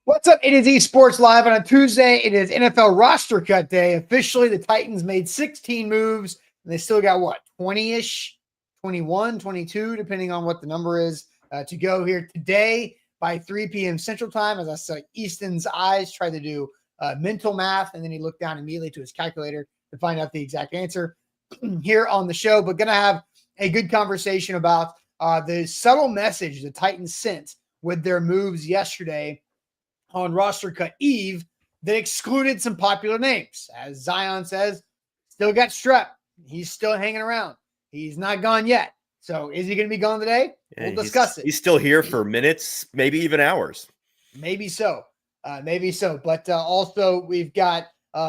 What's up? It is eSports Live on a Tuesday. It is NFL roster cut day. Officially, the Titans made 16 moves, and they still got, 20-ish, 21, 22, depending on what the number is, to go here today by 3 p.m. Central Time. As I said, Easton's eyes tried to do mental math, and then he looked down immediately to his calculator to find out the exact answer here on the show. But going to have a good conversation about the subtle message the Titans sent with their moves yesterday on roster cut eve that excluded some popular names. As Zion says, still got strep. He's still hanging around. He's not gone yet. So is he going to be gone today? We'll discuss it. He's still here for minutes, maybe even hours. Maybe so. But also we've got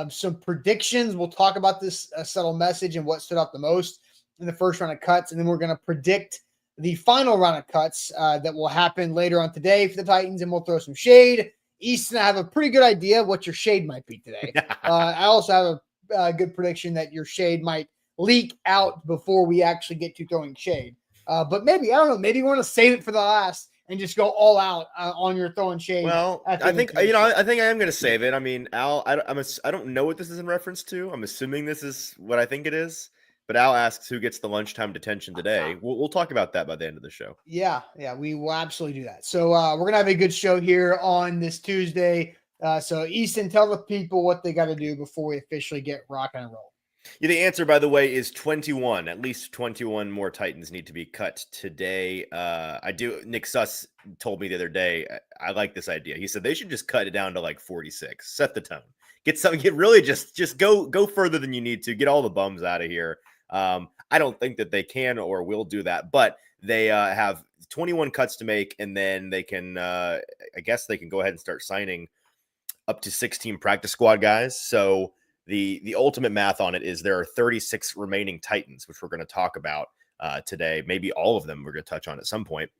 some predictions. We'll talk about this subtle message and what stood out the most in the first round of cuts. And then we're going to predict the final round of cuts that will happen later on today for the Titans. And we'll throw some shade. Easton, I have a pretty good idea what your shade might be today. I also have a good prediction that your shade might leak out before we actually get to throwing shade. But maybe, I don't know, maybe you want to save it for the last and just go all out on your throwing shade. Well, I think I am going to save it. I mean, Al, I don't know what this is in reference to. I'm assuming this is what I think it is. But Al asks who gets the lunchtime detention today. We'll talk about that by the end of the show. Yeah, we will absolutely do that. So we're going to have a good show here on this Tuesday. So Easton, tell the people what they got to do before we officially get rocking and roll. Yeah, the answer, by the way, is 21. At least 21 more Titans need to be cut today. Nick Suss told me the other day, I like this idea. He said they should just cut it down to like 46. Set the tone. Just go further than you need to. Get all the bums out of here. I don't think that they can or will do that, but they have 21 cuts to make, and then they can, I guess they can go ahead and start signing up to 16 practice squad guys. So the ultimate math on it is there are 36 remaining Titans, which we're going to talk about today. Maybe all of them we're going to touch on at some point,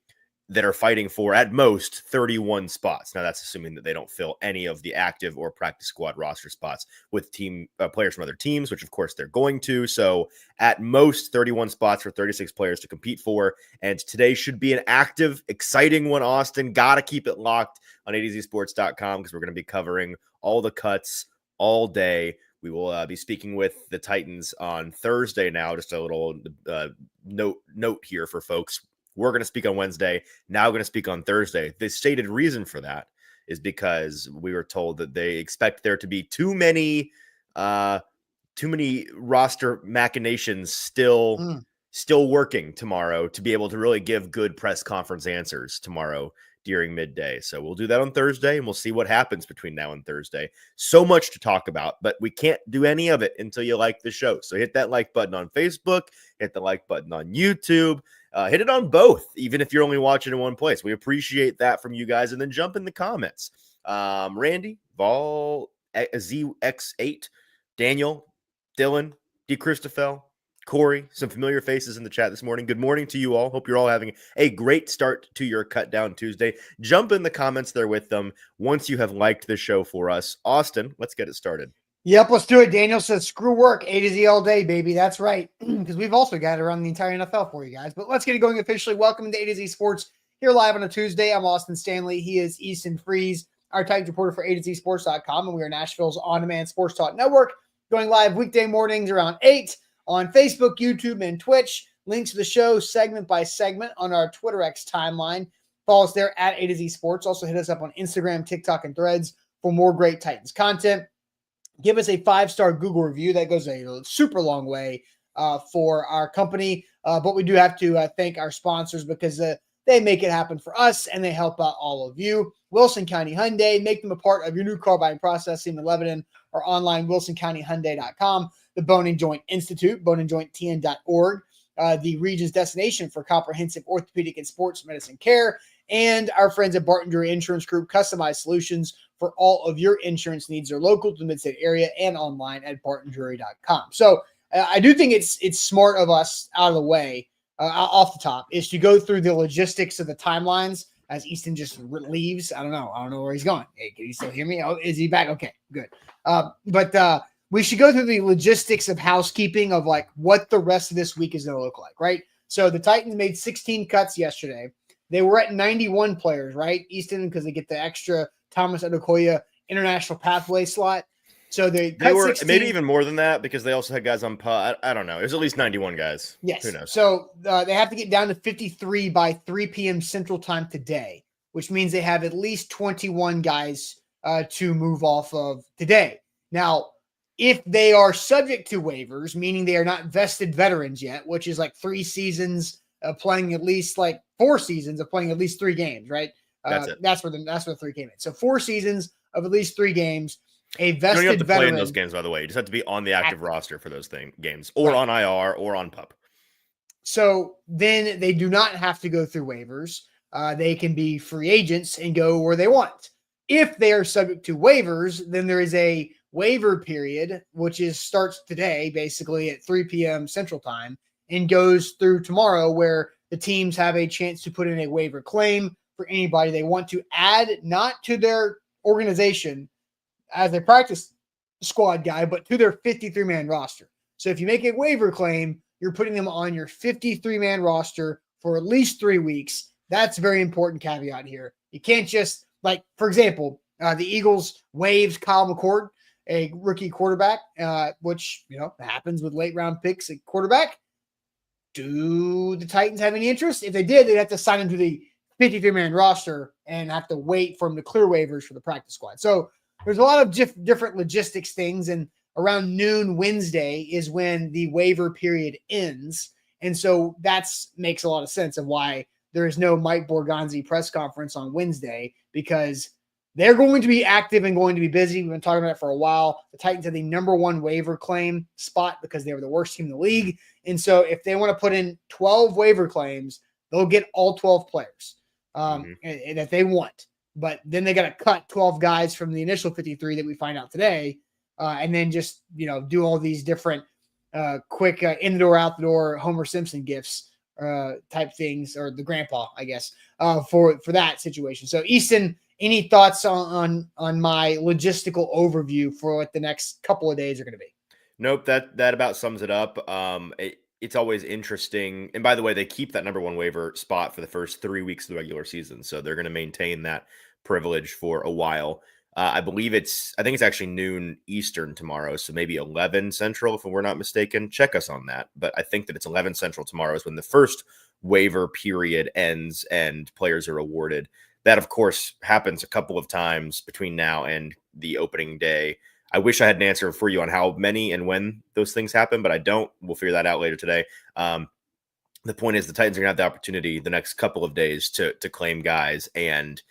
that are fighting for at most 31 spots. Now that's assuming that they don't fill any of the active or practice squad roster spots with team players from other teams, which of course they're going to. So at most 31 spots for 36 players to compete for. And today should be an active, exciting one, Austin. Got to keep it locked on ADZsports.com because we're going to be covering all the cuts all day. We will be speaking with the Titans on Thursday now. Just a little note here for folks. We're going to speak on Wednesday. Now we're going to speak on Thursday. The stated reason for that is because we were told that they expect there to be too many roster machinations still working tomorrow to be able to really give good press conference answers tomorrow during midday. So we'll do that on Thursday, and we'll see what happens between now and Thursday. So much to talk about, but we can't do any of it until you like the show. So hit that like button on Facebook, hit the like button on YouTube, hit it on both, even if you're only watching in one place. We appreciate that from you guys. And then jump in the comments. Randy, Vol, ZX8, Daniel, Dylan, D. Christopher, Corey, some familiar faces in the chat this morning. Good morning to you all. Hope you're all having a great start to your Cut Down Tuesday. Jump in the comments there with them once you have liked the show for us. Austin, let's get it started. Yep, let's do it. Daniel says, screw work, A to Z all day, baby. That's right, because we've also got it around the entire NFL for you guys. But let's get it going officially. Welcome to A to Z Sports here live on a Tuesday. I'm Austin Stanley. He is Easton Freeze, our Titans reporter for A to Z Sports.com, and we are Nashville's on-demand sports talk network, going live weekday mornings around 8 on Facebook, YouTube, and Twitch. Links to the show segment by segment on our Twitter X timeline. Follow us there at A to Z Sports. Also hit us up on Instagram, TikTok, and Threads for more great Titans content. Give us a 5-star Google review. That goes a super long way for our company. But we do have to thank our sponsors because they make it happen for us and they help out all of you. Wilson County Hyundai, make them a part of your new car buying process in Lebanon or online, wilsoncountyhyundai.com. The Bone and Joint Institute, boneandjointtn.org, the region's destination for comprehensive orthopedic and sports medicine care, and our friends at Barton Drury Insurance Group, customized solutions for all of your insurance needs. Are local to the Mid-State area and online at bartondrury.com. So I do think it's smart of us out of the way, off the top, is to go through the logistics of the timelines as Easton just leaves. I don't know where he's going. Hey, can you still hear me? Oh, is he back? Okay, good. But we should go through the logistics of housekeeping of like what the rest of this week is going to look like, right? So the Titans made 16 cuts yesterday. They were at 91 players, right? Easton, because they get the extra Thomas Adekoya international pathway slot. So they cut were 16. maybe even more than that because they also had guys on PUT. I don't know. It was at least 91 guys. Yes. Who knows? So they have to get down to 53 by 3 p.m. Central Time today, which means they have at least 21 guys to move off of today. Now, if they are subject to waivers, meaning they are not vested veterans yet, which is like 3 seasons of playing at least like 4 seasons of playing at least 3 games, right? That's where the 3 came in. So 4 seasons of at least 3 games. A vested you don't have to veteran play in those games, by the way. You just have to be on the active roster for those games, or on IR, or on PUP. So then they do not have to go through waivers. They can be free agents and go where they want. If they are subject to waivers, then there is a waiver period, which starts today, basically at 3 p.m. Central Time, and goes through tomorrow, where the teams have a chance to put in a waiver claim for anybody they want to add, not to their organization as a practice squad guy, but to their 53-man roster. So if you make a waiver claim, you're putting them on your 53-man roster for at least 3 weeks. That's a very important caveat here. You can't just, like, for example, the Eagles waived Kyle McCord, a rookie quarterback, which, happens with late-round picks at quarterback. Do the Titans have any interest? If they did, they'd have to sign him to the 53-man roster and have to wait for him to clear waivers for the practice squad. So there's a lot of different logistics things, and around noon Wednesday is when the waiver period ends. And so that makes a lot of sense of why there is no Mike Borgonzi press conference on Wednesday, because they're going to be active and going to be busy. We've been talking about it for a while. The Titans had the number 1 waiver claim spot because they were the worst team in the league. And so if they want to put in 12 waiver claims, they'll get all 12 players that they want. But then they got to cut 12 guys from the initial 53 that we find out today, and then just, do all these different quick in the door, out the door, Homer Simpson gifts type things, or the grandpa, I guess, for that situation. So, Easton, any thoughts on my logistical overview for what the next couple of days are going to be? Nope, that about sums it up. It's always interesting. And by the way, they keep that number 1 waiver spot for the first 3 weeks of the regular season. So they're going to maintain that privilege for a while. I think it's actually noon Eastern tomorrow. So maybe 11 Central, if we're not mistaken. Check us on that. But I think that it's 11 Central tomorrow is when the first waiver period ends and players are awarded. That, of course, happens a couple of times between now and the opening day. I wish I had an answer for you on how many and when those things happen, but I don't. We'll figure that out later today. The point is the Titans are going to have the opportunity the next couple of days to claim guys and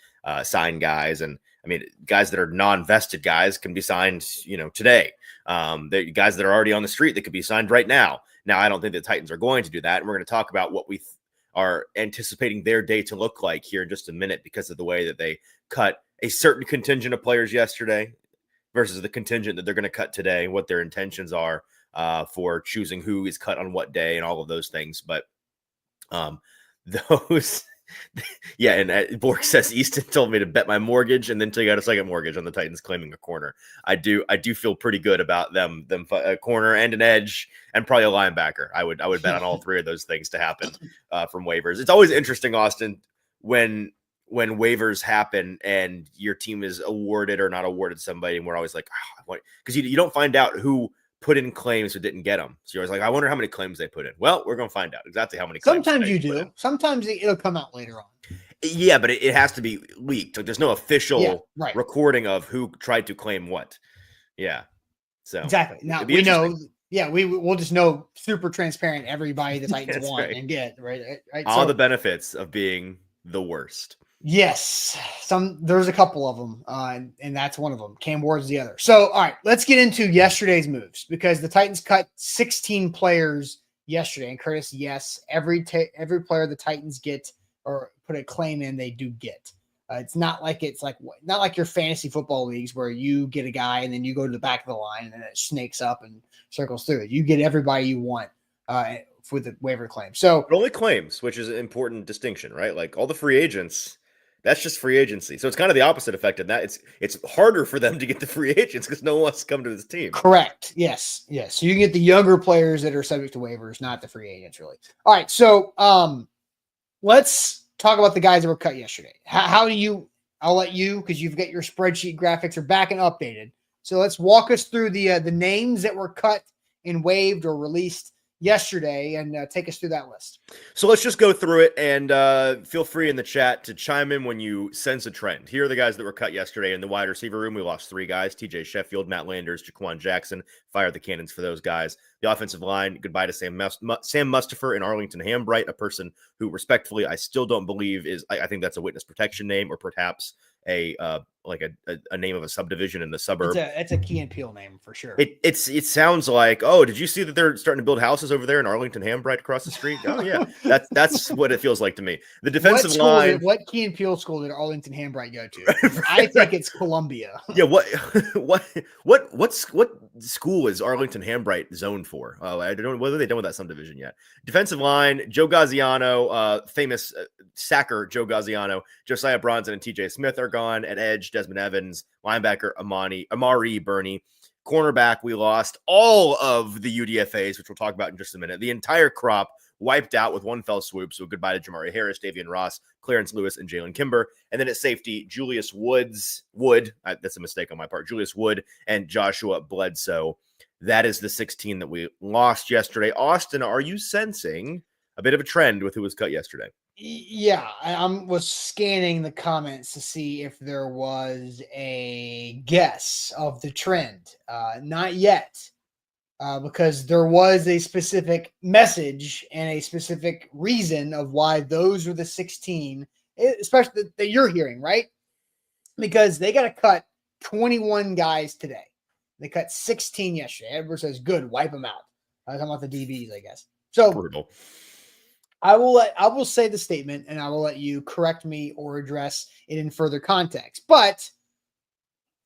sign guys. And I mean, guys that are non-vested guys can be signed, today. The guys that are already on the street that could be signed right now. Now, I don't think the Titans are going to do that. And we're going to talk about what we are anticipating their day to look like here in just a minute, because of the way that they cut a certain contingent of players yesterday versus the contingent that they're going to cut today, what their intentions are for choosing who is cut on what day and all of those things. But those, yeah. And Borg says Easton told me to bet my mortgage and then take out a second mortgage on the Titans claiming a corner. I do feel pretty good about them a corner and an edge and probably a linebacker. I would bet on all 3 of those things to happen from waivers. It's always interesting, Austin, when waivers happen and your team is awarded or not awarded somebody, and we're always like, because you don't find out who put in claims or didn't get them. So you're always like, I wonder how many claims they put in. Well, we're going to find out exactly how many claims. Sometimes you do. Sometimes it'll come out later on. Yeah, but it has to be leaked. Like, there's no official recording of who tried to claim what. Yeah. So exactly. Now we know. Yeah, we'll just know super transparent everybody the Titans want and get right. All the benefits of being the worst. Yes, there's a couple of them, and that's one of them. Cam Ward's the other. So, all right, let's get into yesterday's moves, because the Titans cut 16 players yesterday. And Curtis, yes, every player the Titans get or put a claim in, they do get. It's not like your fantasy football leagues where you get a guy and then you go to the back of the line and then it snakes up and circles through it. You get everybody you want for the waiver claim. So but only claims, which is an important distinction, right? Like all the free agents. That's just free agency. So it's kind of the opposite effect in that it's harder for them to get the free agents because no one wants to come to this team. Correct. Yes. So you can get the younger players that are subject to waivers, not the free agents, really. All right. So let's talk about the guys that were cut yesterday. How do you? I'll let you, because you've got your spreadsheet graphics are back and updated. So let's walk us through the names that were cut and waived or released yesterday, and take us through that list. So let's just go through it, and feel free in the chat to chime in when you sense a trend. Here are the guys that were cut yesterday in the wide receiver room. We lost 3 guys: TJ Sheffield, Matt Landers, Jaquan Jackson. Fire the cannons for those guys. The offensive line, goodbye to Sam Mustipher and Arlington Hambright, a person who respectfully I still don't believe is, I think that's a witness protection name, or perhaps a name of a subdivision in the suburb. It's a Key and Peele name for sure. It sounds like, oh, did you see that they're starting to build houses over there in Arlington Hambright across the street? Oh yeah, that's what it feels like to me. The defensive line. What Key and Peele school did Arlington Hambright go to? I think it's Columbia. Yeah. What school is Arlington Hambright zoned for? Oh, I don't know whether they've done with that subdivision yet. Defensive line: Joe Gaziano, famous sacker Joe Gaziano, Josiah Bronson, and TJ Smith are gone. At edge, Desmond Evans. Linebacker Amari Burney. Cornerback, we lost all of the UDFAs, which we'll talk about in just a minute. The entire crop wiped out with one fell swoop. So goodbye to Jamari Harris, Davian Ross, Clarence Lewis, and Jalen Kimber. And then at safety, Julius Wood. That's a mistake on my part. Julius Wood and Joshua Bledsoe. That is the 16 that we lost yesterday. Austin, are you sensing a bit of a trend with who was cut yesterday? Yeah, I was scanning the comments to see if there was a guess of the trend. Not yet, because there was a specific message and a specific reason of why those were the 16, especially that you're hearing, right? Because they got to cut 21 guys today. They cut 16 yesterday. Edward says, good, wipe them out. I was talking about the DBs, I guess. So brutal. I will say the statement, and I will let you correct me or address it in further context. But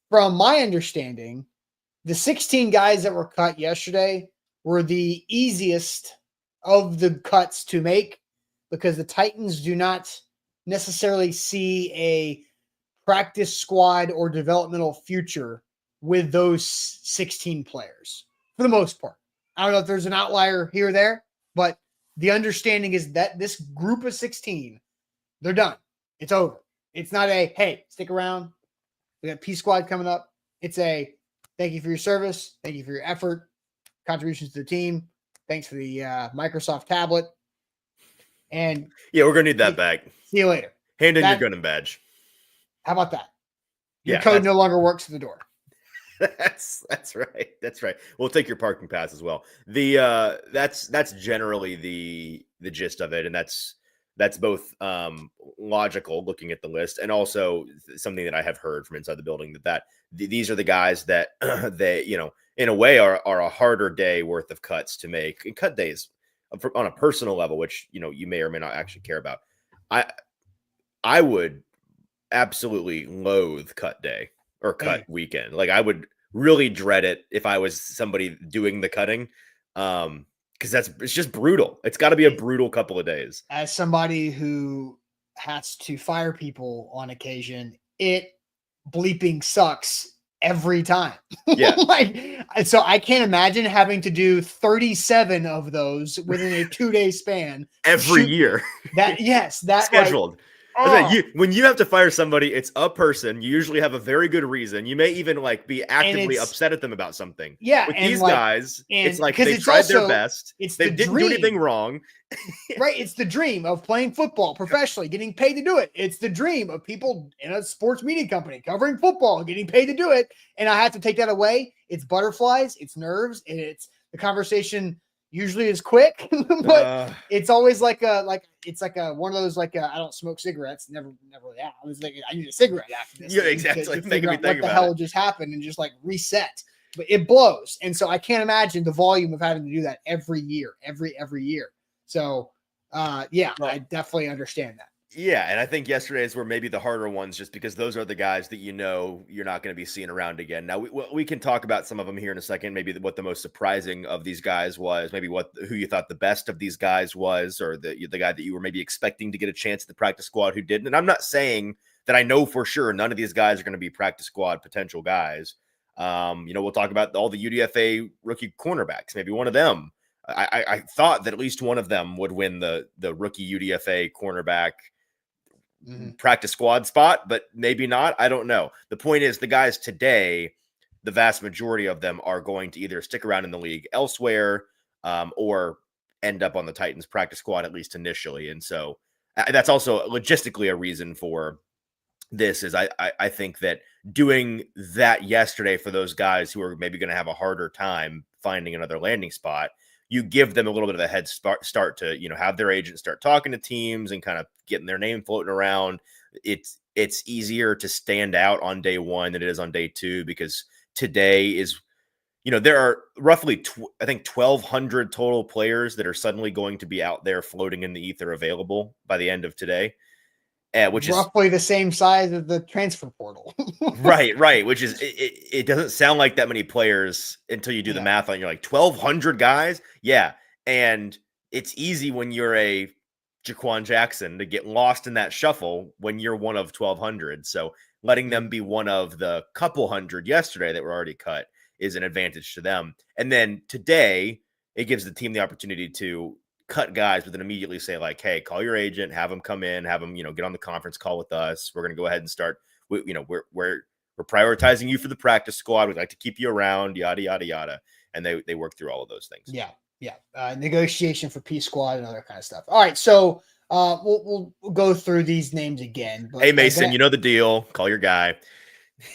from my understanding, the 16 guys that were cut yesterday were the easiest of the cuts to make, because the Titans do not necessarily see a practice squad or developmental future with those 16 players for the most part. I don't know if there's an outlier here or there, but the understanding is that this group of 16, they're done. It's over. It's not a, hey, stick around. We got P Squad coming up. It's a, thank you for your service. Thank you for your effort, contributions to the team. Thanks for the Microsoft tablet. And yeah, we're going to need that back. See you later. Hand in your gun and badge. How about that? Your code no longer works at the door. That's right. That's right. We'll take your parking pass as well. That's generally the gist of it, and that's both logical looking at the list, and also something that I have heard from inside the building that these are the guys that they, in a way are a harder day worth of cuts to make. And cut days on a personal level, which you may or may not actually care about. I would absolutely loathe cut day or cut weekend. Like, I would really dread it if I was somebody doing the cutting. Because it's just brutal. It's got to be a brutal couple of days. As somebody who has to fire people on occasion, it bleeping sucks every time. Yeah. So I can't imagine having to do 37 of those within a 2-day span every year. That scheduled. When you have to fire somebody, it's a person. You usually have a very good reason. You may even be actively upset at them about something. Yeah. With these guys, it's like they tried their best. They didn't do anything wrong. Right. It's the dream of playing football professionally, getting paid to do it. It's the dream of people in a sports media company covering football, getting paid to do it. And I have to take that away. It's butterflies, it's nerves, and it's the conversation usually is quick, but it's always one of those I don't smoke cigarettes. Never really. I was like, I need a cigarette after this. Yeah, exactly. Making me think what the about hell just happened and just reset. But it blows, and so I can't imagine the volume of having to do that every year, every year. So, I definitely understand that. Yeah, and I think yesterday's were maybe the harder ones, just because those are the guys that you're not going to be seeing around again. Now we can talk about some of them here in a second. Maybe what the most surprising of these guys was, maybe who you thought the best of these guys was, or the guy that you were maybe expecting to get a chance at the practice squad who didn't. And I'm not saying that I know for sure none of these guys are going to be practice squad potential guys. We'll talk about all the UDFA rookie cornerbacks. Maybe one of them. I thought that at least one of them would win the rookie UDFA cornerback practice squad spot, but maybe not. I don't know. The point is the guys today, the vast majority of them are going to either stick around in the league elsewhere or end up on the Titans practice squad, at least initially. And so that's also logistically a reason for this is I think that doing that yesterday for those guys who are maybe going to have a harder time finding another landing spot, you give them a little bit of a head start to, have their agent start talking to teams and kind of getting their name floating around. It's easier to stand out on day one than it is on day two, because today is, there are roughly, I think 1,200 total players that are suddenly going to be out there floating in the ether available by the end of today. Which roughly is the same size as the transfer portal. right. Which is, it doesn't sound like that many players until you do the math on, you're like 1,200 guys. Yeah. And it's easy when you're a Jaquan Jackson to get lost in that shuffle when you're one of 1,200. So letting them be one of the couple hundred yesterday that were already cut is an advantage to them. And then today it gives the team the opportunity to cut guys, but then immediately say like, hey, call your agent, have them come in, have them, get on the conference call with us. We're going to go ahead and start, we're prioritizing you for the practice squad. We'd like to keep you around, yada, yada, yada. And they work through all of those things. Yeah. Negotiation for P squad and other kind of stuff. All right. So we'll go through these names again. But hey, Mason, you know the deal. Call your guy.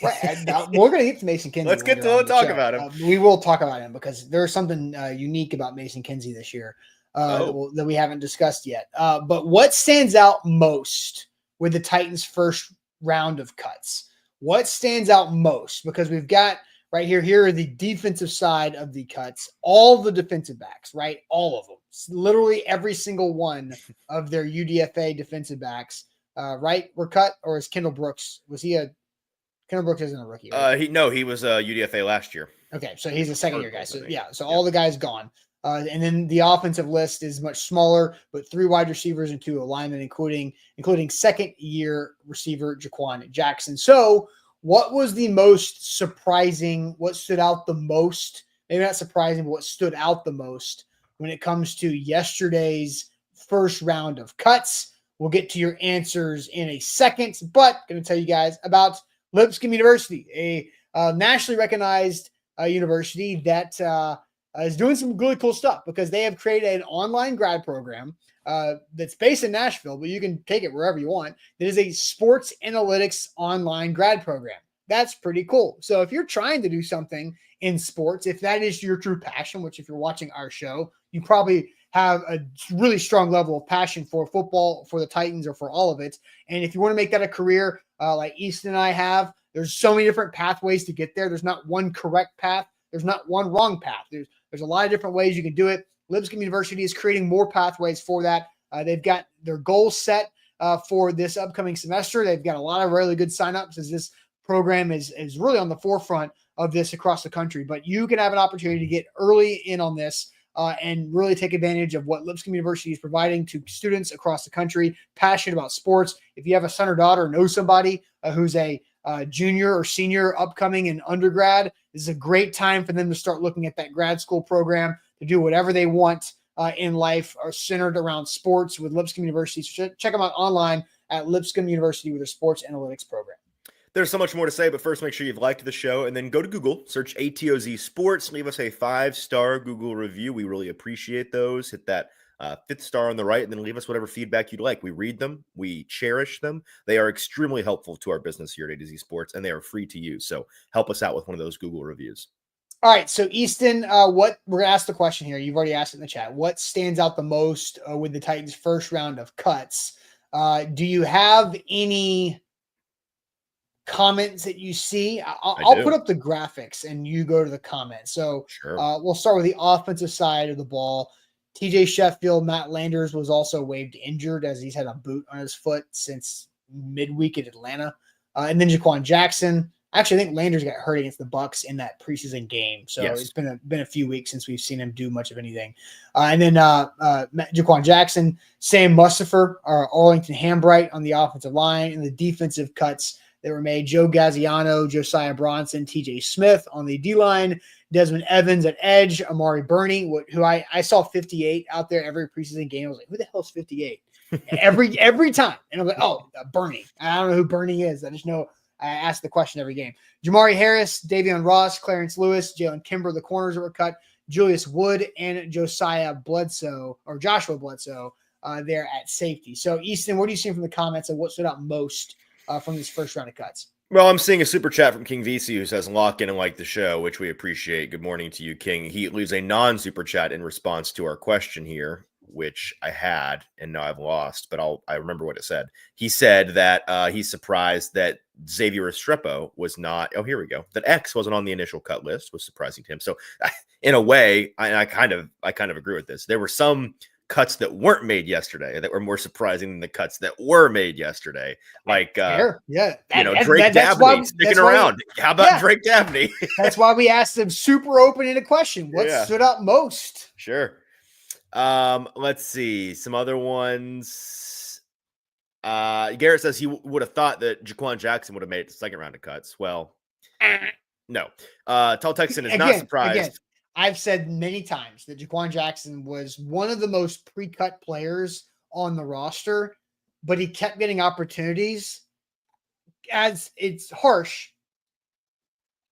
Right. We're going to get to Mason Kinsey. Let's get to talk about him. We will talk about him because there's something unique about Mason Kinsey this year. That we haven't discussed yet. But what stands out most with the Titans' first round of cuts? What stands out most? Because we've got right here are the defensive side of the cuts, all the defensive backs, right? All of them. Literally every single one of their UDFA defensive backs, right, were cut. Or is Kendall Brooks, Kendall Brooks isn't a rookie, right? He was a UDFA last year. Okay, so he's a second-year guy. So, all the guys gone. And then the offensive list is much smaller, but 3 wide receivers and 2 linemen, including second-year receiver Jaquan Jackson. So what was the most surprising, what stood out the most, maybe not surprising, but what stood out the most when it comes to yesterday's first round of cuts? We'll get to your answers in a second, but going to tell you guys about Lipscomb University, a nationally recognized university that is doing some really cool stuff because they have created an online grad program that's based in Nashville, but you can take it wherever you want. That is a sports analytics online grad program. That's pretty cool. So if you're trying to do something in sports, if that is your true passion, which if you're watching our show, you probably have a really strong level of passion for football, for the Titans, or for all of it. And if you want to make that a career like Easton and I have, there's so many different pathways to get there. There's not one correct path. There's not one wrong path. There's a lot of different ways you can do it. Lipscomb University is creating more pathways for that. They've got their goals set for this upcoming semester. They've got a lot of really good signups as this program is really on the forefront of this across the country. But you can have an opportunity to get early in on this and really take advantage of what Lipscomb University is providing to students across the country, passionate about sports. If you have a son or daughter, know somebody who's a junior or senior upcoming in undergrad, this is a great time for them to start looking at that grad school program to do whatever they want in life are centered around sports with Lipscomb University. So check them out online at Lipscomb University with their sports analytics program. There's so much more to say, but first make sure you've liked the show and then go to Google, search ATOZ Sports, leave us a 5-star Google review. We really appreciate those. Hit that 5th star on the right and then leave us whatever feedback you'd like. We read them. We cherish them. They are extremely helpful to our business here at ATOZ Sports, and they are free to use. So help us out with one of those Google reviews. All right. So Easton, what we're going to ask the question here. You've already asked it in the chat. What stands out the most with the Titans' first round of cuts? Do you have any comments that you see? I'll put up the graphics and you go to the comments. So sure. We'll start with the offensive side of the ball. TJ Sheffield, Matt Landers was also waived injured as he's had a boot on his foot since midweek at Atlanta. And then Jaquan Jackson. Actually, I think Landers got hurt against the Bucs in that preseason game. So It's been a few weeks since we've seen him do much of anything. And then Jaquan Jackson, Sam Mustipher, Arlington Hambright on the offensive line, and the defensive cuts that were made. Joe Gaziano, Josiah Bronson, TJ Smith on the D-line, Desmond Evans at edge, Amari Burney, who I saw 58 out there every preseason game. I was like, who the hell is 58? every time. And I'm like, oh, Bernie. I don't know who Bernie is. I just know I ask the question every game. Jamari Harris, Davion Ross, Clarence Lewis, Jalen Kimber, the corners that were cut, Julius Wood, and Joshua Bledsoe there at safety. So, Easton, what are you seeing from the comments of what stood out most from this first round of cuts? Well, I'm seeing a super chat from King VC who says, lock in and like the show, which we appreciate. Good morning to you, King. He leaves a non-super chat in response to our question here, which I had, and now I've lost, but I remember what it said. He said that he's surprised that Xavier Restrepo was not, here we go, that X wasn't on the initial cut list, was surprising to him. So in a way, I kind of agree with this. There were some cuts that weren't made yesterday that were more surprising than the cuts that were made yesterday. Like, Drake Dabney sticking around. How about Drake Dabney? That's why we asked him super open-ended question. What stood out most? Sure. Let's see some other ones. Garrett says he would have thought that Jaquan Jackson would have made the second round of cuts. Well, no. Tall Texan is not surprised. Again, I've said many times that Jaquan Jackson was one of the most pre-cut players on the roster, but he kept getting opportunities. As it's harsh,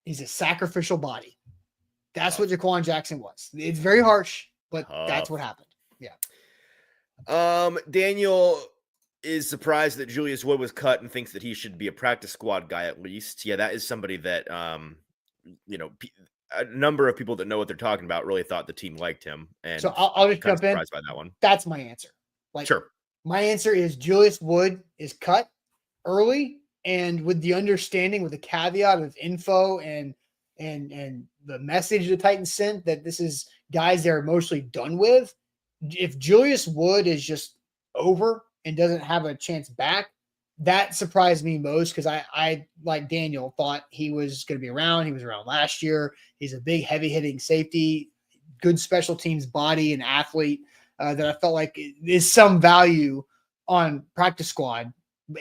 he's a sacrificial body. That's what Jaquan Jackson was. It's very harsh, but that's what happened. Yeah. Daniel is surprised that Julius Wood was cut and thinks that he should be a practice squad guy at least. Yeah, that is somebody that a number of people that know what they're talking about really thought the team liked him. And so I'll just jump in. By that one. That's my answer. Sure. My answer is Julius Wood is cut early, and with the understanding, with the caveat of info and the message the Titans sent that this is guys they're mostly done with. If Julius Wood is just over and doesn't have a chance back, that surprised me most because I, like Daniel, thought he was going to be around. He was around last year. He's a big, heavy-hitting safety, good special teams body and athlete that I felt like is some value on practice squad.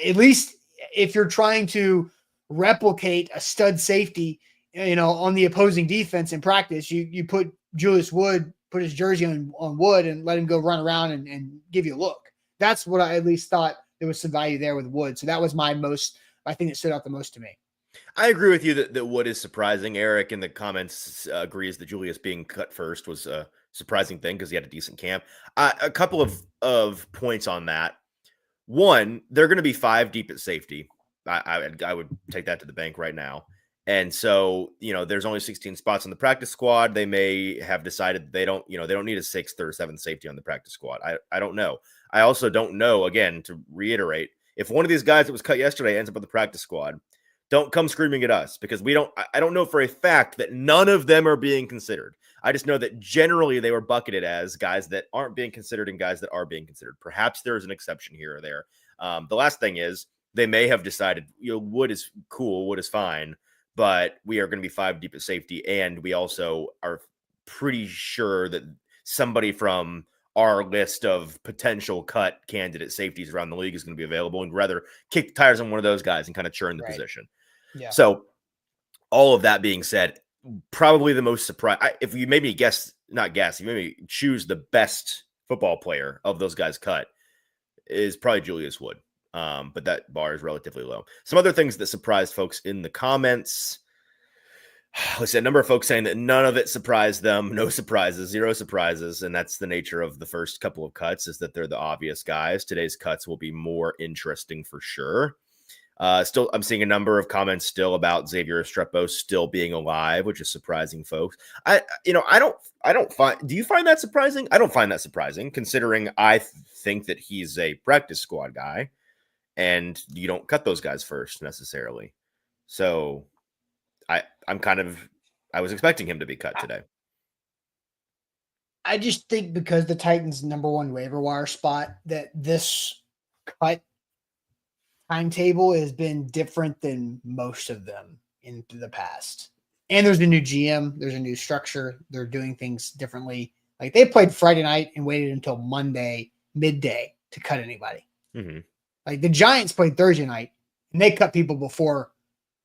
At least if you're trying to replicate a stud safety, on the opposing defense in practice, you put Julius Wood, put his jersey on Wood and let him go run around and give you a look. That's what I at least thought there was some value there with Wood. So that was I think it stood out the most to me. I agree with you that Wood is surprising. Eric in the comments agrees that Julius being cut first was a surprising thing because he had a decent camp. A couple of points on that. One, they're going to be 5 deep at safety. I would take that to the bank right now. And so, there's only 16 spots on the practice squad. They may have decided they don't need a 6th or 7th safety on the practice squad. I don't know. I also don't know, again, to reiterate, if one of these guys that was cut yesterday ends up on the practice squad, don't come screaming at us because I don't know for a fact that none of them are being considered. I just know that generally they were bucketed as guys that aren't being considered and guys that are being considered. Perhaps there is an exception here or there. The last thing is they may have decided, Wood is cool, Wood is fine, but we are going to be 5 deep at safety. And we also are pretty sure that somebody from our list of potential cut candidate safeties around the league is going to be available and rather kick the tires on one of those guys and kind of churn the position. Yeah. So all of that being said, probably the most surprise, if you maybe you maybe choose the best football player of those guys cut is probably Julius Wood. But that bar is relatively low. Some other things that surprised folks in the comments. Let's see, a number of folks saying that none of it surprised them. No surprises, 0 surprises. And that's the nature of the first couple of cuts is that they're the obvious guys. Today's cuts will be more interesting for sure. Still, I'm seeing a number of comments still about Xavier Restrepo still being alive, which is surprising, folks. Do you find that surprising? I don't find that surprising considering I think that he's a practice squad guy. And you don't cut those guys first necessarily. So I was expecting him to be cut today. I just think because the Titans' number 1 waiver wire spot that this cut timetable has been different than most of them in the past. And there's a new GM, there's a new structure. They're doing things differently. Like they played Friday night and waited until Monday midday to cut anybody. Mm-hmm. Like the Giants played Thursday night and they cut people before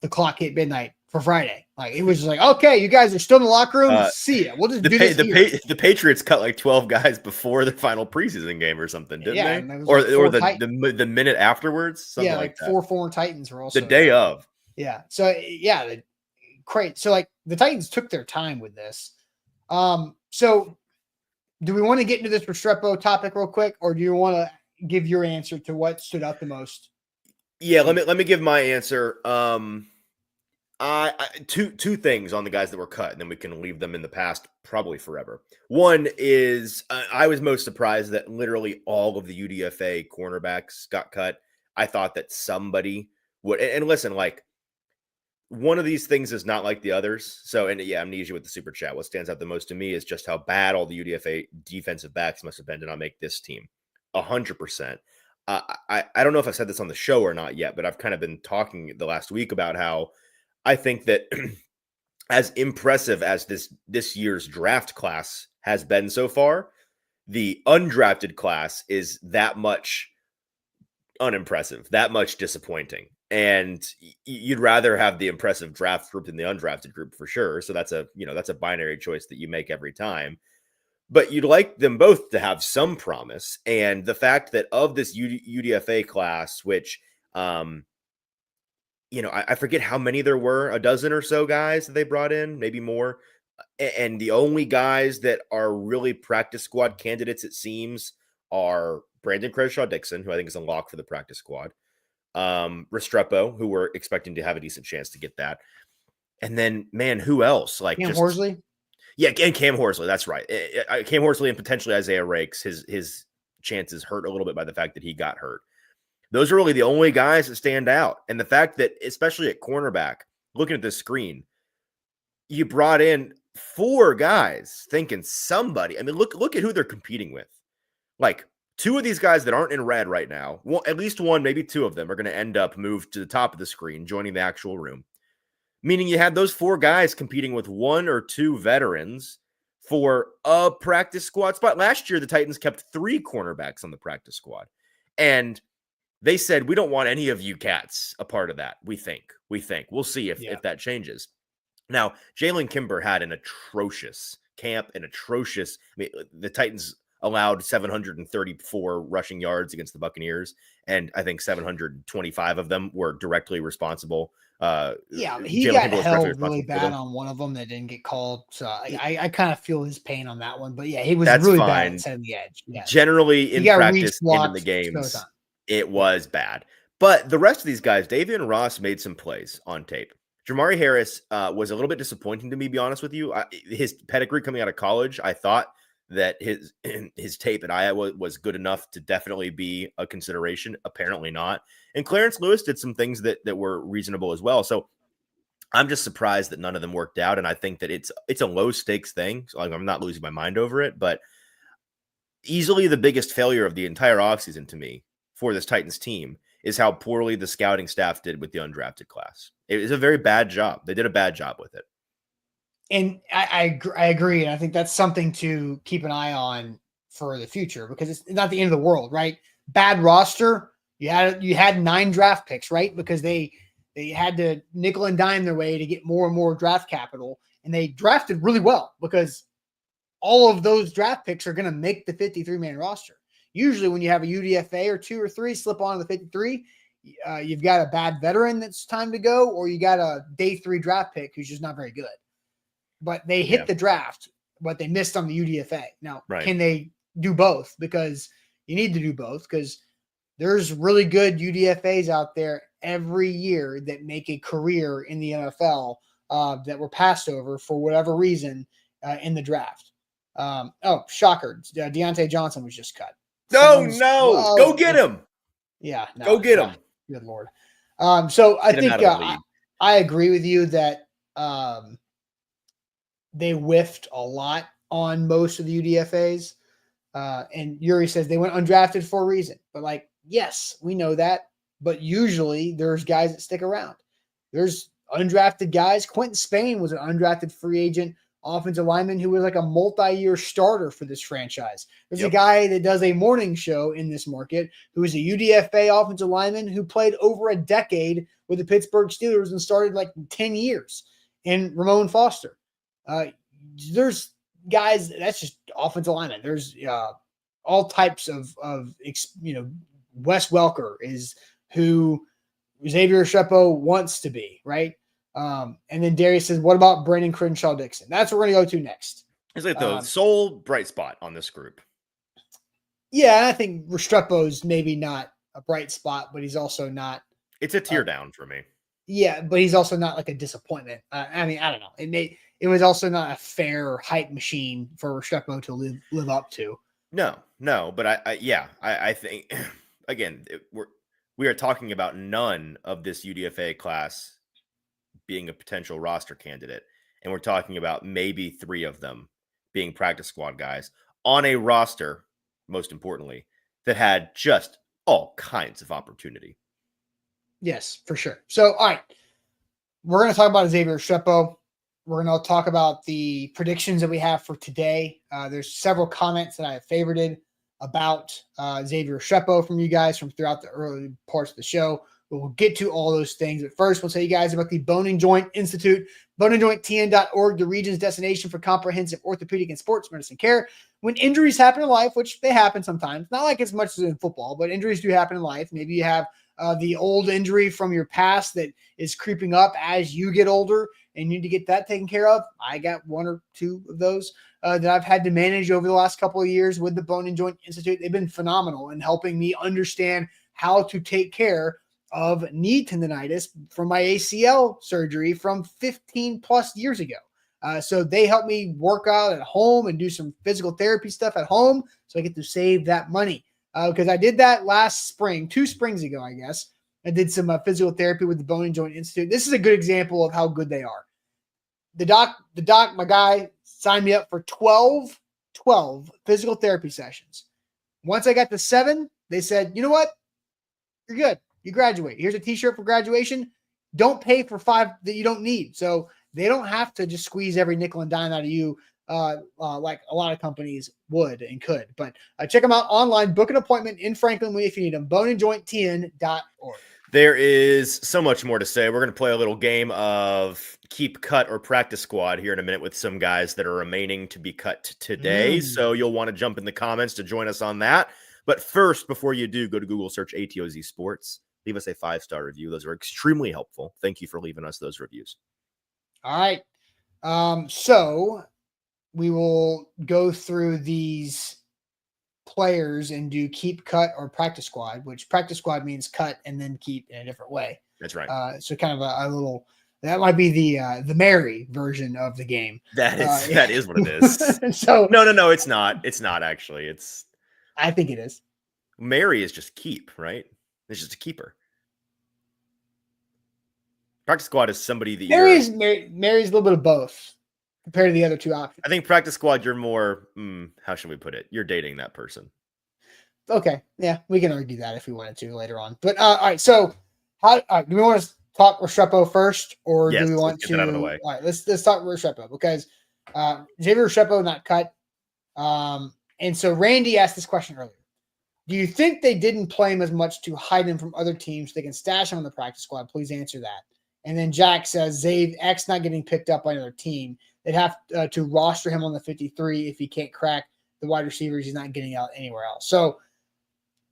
the clock hit midnight for Friday. Like it was just like, okay, you guys are still in the locker room. See ya. We'll just do this here. The Patriots cut like 12 guys before the final preseason game or something, didn't they? Or the minute afterwards, something like that. 4 former Titans were also the day of. Yeah. So yeah, great. So like the Titans took their time with this. So do we want to get into this Restrepo topic real quick, or do you want to give your answer to what stood out the most? Yeah, let me give my answer. Two things on the guys that were cut, and then we can leave them in the past probably forever. One is I was most surprised that literally all of the UDFA cornerbacks got cut. I thought that somebody would, and listen, like one of these things is not like the others. So, and yeah, Amnesia with the super chat. What stands out the most to me is just how bad all the UDFA defensive backs must have been to not make this team. 100%. I don't know if I've said this on the show or not yet, but I've kind of been talking the last week about how I think that as impressive as this year's draft class has been so far, the undrafted class is that much unimpressive, that much disappointing. And you'd rather have the impressive draft group than the undrafted group for sure. So that's a binary choice that you make every time. But you'd like them both to have some promise. And the fact that of this UDFA class, which, I forget how many there were, a dozen or so guys that they brought in, maybe more. And the only guys that are really practice squad candidates, it seems, are Brandon Crenshaw-Dixon, who I think is a lock for the practice squad. Restrepo, who we're expecting to have a decent chance to get that. And then, man, who else? Like Cam Horsley? Yeah, and Cam Horsley. That's right. Cam Horsley and potentially Isaiah Rakes. His chances hurt a little bit by the fact that he got hurt. Those are really the only guys that stand out. And the fact that, especially at cornerback, looking at this screen, you brought in 4 guys thinking somebody. I mean, look at who they're competing with. Like 2 of these guys that aren't in red right now, well, at least 1, maybe 2 of them are going to end up moved to the top of the screen, joining the actual room. Meaning you had those 4 guys competing with 1 or 2 veterans for a practice squad spot. Last year, the Titans kept 3 cornerbacks on the practice squad. And they said, we don't want any of you cats a part of that. We think. We'll see if that changes. Now, Jalen Kimber had an atrocious camp, the Titans allowed 734 rushing yards against the Buccaneers, and I think 725 of them were directly responsible. He got held really bad on one of them that didn't get called. So I kind of feel his pain on that one. But yeah, he was really bad at setting the edge. Yeah. Generally in practice and in the games, it was bad. But the rest of these guys, Davian Ross made some plays on tape. Jamari Harris was a little bit disappointing to me, to be honest with you. His pedigree coming out of college, I thought that his tape at Iowa was good enough to definitely be a consideration. Apparently not. And Clarence Lewis did some things that were reasonable as well. So I'm just surprised that none of them worked out. And I think that it's a low stakes thing. So I'm not losing my mind over it, but easily the biggest failure of the entire offseason to me for this Titans team is how poorly the scouting staff did with the undrafted class. It was a very bad job. They did a bad job with it. And I agree. And I think that's something to keep an eye on for the future, because it's not the end of the world, right? Bad roster. You had 9 draft picks, right? Because they had to nickel and dime their way to get more and more draft capital. And they drafted really well, because all of those draft picks are going to make the 53-man roster. Usually when you have a UDFA or 2 or 3 slip onto the 53, you've got a bad veteran that's time to go, or you got a day 3 draft pick who's just not very good. But they hit the draft, but they missed on the UDFA. Now, Can they do both? Because you need to do both, because there's really good UDFAs out there every year that make a career in the NFL that were passed over for whatever reason in the draft. Shocker. Deontay Johnson was just cut. No. Go get him. Yeah. No, go get him. Good Lord. So I think I agree with you that they whiffed a lot on most of the UDFAs. And Yuri says they went undrafted for a reason. But yes, we know that. But usually there's guys that stick around. There's undrafted guys. Quentin Spain was an undrafted free agent offensive lineman who was like a multi-year starter for this franchise. There's a guy that does a morning show in this market who is a UDFA offensive lineman who played over a decade with the Pittsburgh Steelers and started 10 years and Ramon Foster. There's guys that's just offensive lineman. There's all types of Wes Welker is who Xavier Restrepo wants to be, right? And then Darius says, what about Brandon Crenshaw Dixon? That's what we're going to go to next. It's like the sole bright spot on this group. Yeah, I think Restrepo's maybe not a bright spot, but he's also not. It's a tear down for me. Yeah, but he's also not like a disappointment. I mean, I don't know. It was also not a fair hype machine for Restrepo to live up to. No, but I think again we are talking about none of this UDFA class being a potential roster candidate, and we're talking about maybe 3 of them being practice squad guys on a roster, most importantly, that had just all kinds of opportunity. Yes, for sure. So, all right, we're going to talk about Xavier Restrepo. We're going to talk about the predictions that we have for today. There's several comments that I have favorited about Xavier Restrepo from you guys from throughout the early parts of the show. But we'll get to all those things. But first, we'll tell you guys about the Bone and Joint Institute, boneandjointtn.org, the region's destination for comprehensive orthopedic and sports medicine care. When injuries happen in life, which they happen sometimes, not like as much as in football, but injuries do happen in life. Maybe you have the old injury from your past that is creeping up as you get older and you need to get that taken care of. I got 1 or 2 of those that I've had to manage over the last couple of years with the Bone and Joint Institute. They've been phenomenal in helping me understand how to take care of knee tendonitis from my ACL surgery from 15 plus years ago. So they help me work out at home and do some physical therapy stuff at home so I get to save that money. Because I did that last spring, 2 springs ago, I guess. I did some physical therapy with the Bone and Joint Institute. This is a good example of how good they are. The doc, my guy, signed me up for 12 physical therapy sessions. Once I got to 7, they said, you know what? You're good. You graduate. Here's a t-shirt for graduation. Don't pay for 5 that you don't need. So they don't have to just squeeze every nickel and dime out of you like a lot of companies would and could. But check them out online. Book an appointment in Franklin if you need them. boneandjointtn.org. There is so much more to say. We're going to play a little game of keep, cut, or practice squad here in a minute with some guys that are remaining to be cut today. So you'll want to jump in the comments to join us on that. But first, before you do, go to Google, search ATOZ Sports. Leave us a 5-star review. Those are extremely helpful. Thank you for leaving us those reviews. All right. So we will go through these players and do keep, cut, or practice squad, which practice squad means cut and then keep in a different way. That's right. So kind of a little, that might be the Mary version of the game. That is what it is. So no, it's not. It's not actually. I think it is. Mary is just keep, right? It's just a keeper. Practice squad is somebody that Mary's a little bit of both compared to the other 2 options. I think practice squad, you're more, how should we put it? You're dating that person. Okay. Yeah, we can argue that if we wanted to later on. But all right. So do we want to talk Restrepo first, or do we want to? Get that out of the way. All right. Let's talk Restrepo because Xavier Restrepo not cut. And so Randy asked this question earlier. Do you think they didn't play him as much to hide him from other teams so they can stash him on the practice squad? Please answer that. And then Jack says, Zave X not getting picked up by another team. They'd have to roster him on the 53 if he can't crack the wide receivers. He's not getting out anywhere else. So,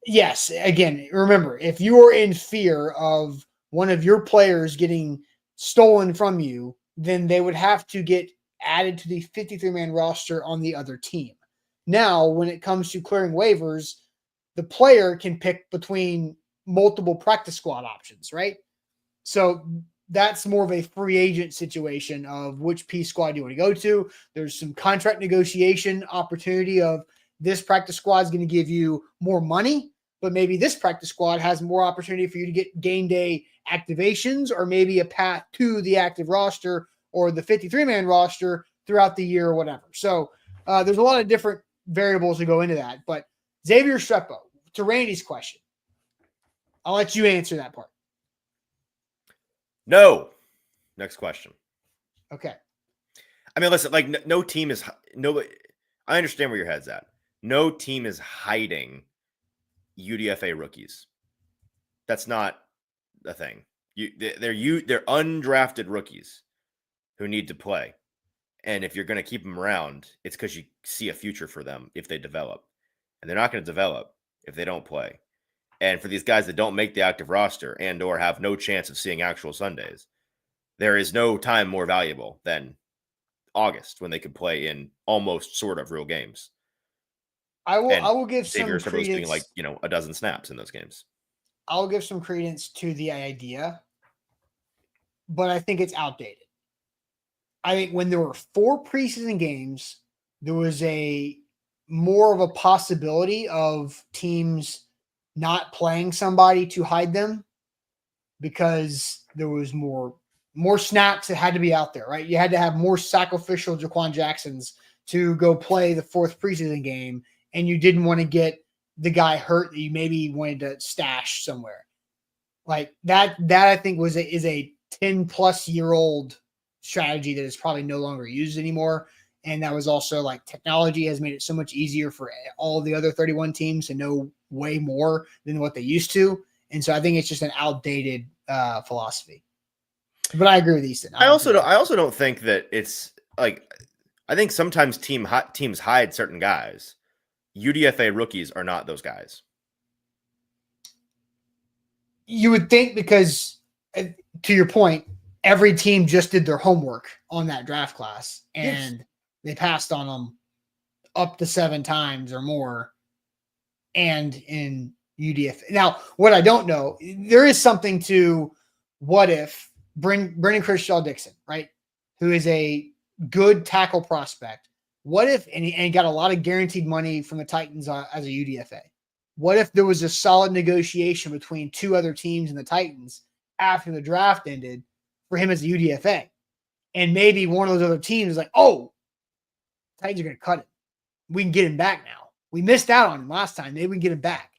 yes, again, remember, if you are in fear of one of your players getting stolen from you, then they would have to get added to the 53-man roster on the other team. Now, when it comes to clearing waivers, the player can pick between multiple practice squad options, right? So that's more of a free agent situation of which P squad you want to go to. There's some contract negotiation opportunity of this practice squad is going to give you more money, but maybe this practice squad has more opportunity for you to get game day activations or maybe a path to the active roster or the 53-man roster throughout the year or whatever. So there's a lot of different variables to go into that. But Xavier Restrepo, to Randy's question, I'll let you answer that part. No. Next question. Okay. I mean, listen, like no team is I understand where your head's at. No team is hiding UDFA rookies. That's not a thing. They're undrafted rookies. who need to play. And if you're going to keep them around, it's because you see a future for them if they develop. And they're not going to develop if they don't play. And for these guys that don't make the active roster and or have no chance of seeing actual Sundays, there is no time more valuable than August when they could play in almost sort of real games. I will give Xavier some Strobo's getting credence. like, a dozen snaps in those games. I'll give some credence to the idea, but I think it's outdated. I think when there were 4 preseason games, there was a more of a possibility of teams not playing somebody to hide them because there was more snaps that had to be out there, right? You had to have more sacrificial Jaquan Jacksons to go play the 4th preseason game, and you didn't want to get the guy hurt that you maybe wanted to stash somewhere. Like that I think is a 10+ year old strategy that is probably no longer used anymore. And that was also like technology has made it so much easier for all the other 31 teams to know way more than what they used to. And so I think it's just an outdated philosophy. But I agree with Easton. I also don't think that it's like, I think sometimes teams hide certain guys. UDFA rookies are not those guys. You would think because, to your point, every team just did their homework on that draft class and they passed on them up to 7 times or more. And in UDFA. Now, what I don't know, there is something to what if Brendan Criswell-Dixon, right, who is a good tackle prospect. What if, and he got a lot of guaranteed money from the Titans as a UDFA. What if there was a solid negotiation between 2 other teams and the Titans after the draft ended for him as a UDFA? And maybe one of those other teams is like, oh, Titans are going to cut him. We can get him back now. We missed out on him last time. Maybe we can get him back.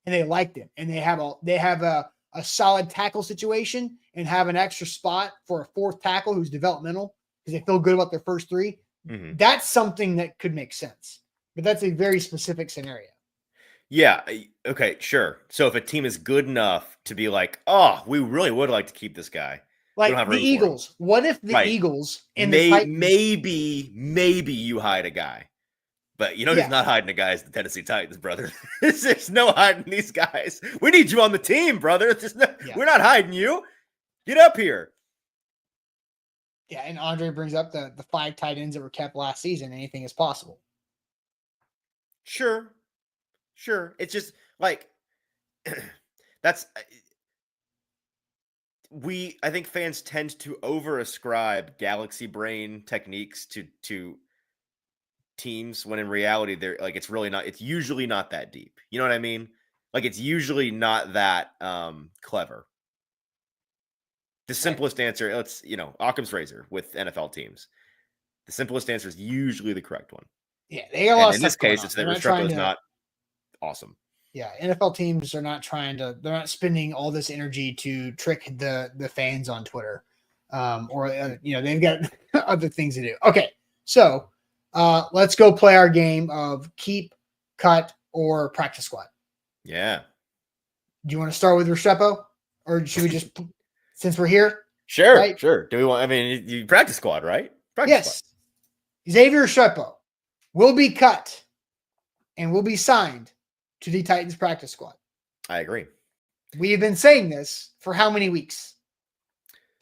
And they liked him. And they have a solid tackle situation and have an extra spot for a 4th tackle who's developmental because they feel good about their first 3. Mm-hmm. That's something that could make sense. But that's a very specific scenario. Yeah. Okay, sure. So if a team is good enough to be like, oh, we really would like to keep this guy. Like the Eagles. What if the Eagles and the Titans... Maybe you hide a guy. But you know who's not hiding a guy is the Tennessee Titans, brother. There's no hiding these guys. We need you on the team, brother. We're not hiding you. Get up here. Yeah, and Andre brings up the 5 tight ends that were kept last season. Anything is possible. Sure. It's just like that's I think fans tend to over-ascribe galaxy brain techniques to teams when in reality they're like it's usually not that deep. You know what I mean? Like it's usually not that clever. The simplest answer, Occam's razor with NFL teams. The simplest answer is usually the correct one. Yeah, they got a lot of in this case, it's that Restrepo is not awesome. Yeah, NFL teams are not they're not spending all this energy to trick the fans on Twitter. They've got other things to do. Okay, so let's go play our game of keep, cut, or practice squad. Yeah. Do you want to start with Restrepo? Or should we just, since we're here? Sure, right? Sure. Do we want, you practice squad, right? Yes. Squad. Xavier Restrepo will be cut and will be signed to the Titans practice squad. I agree. We have been saying this for how many weeks?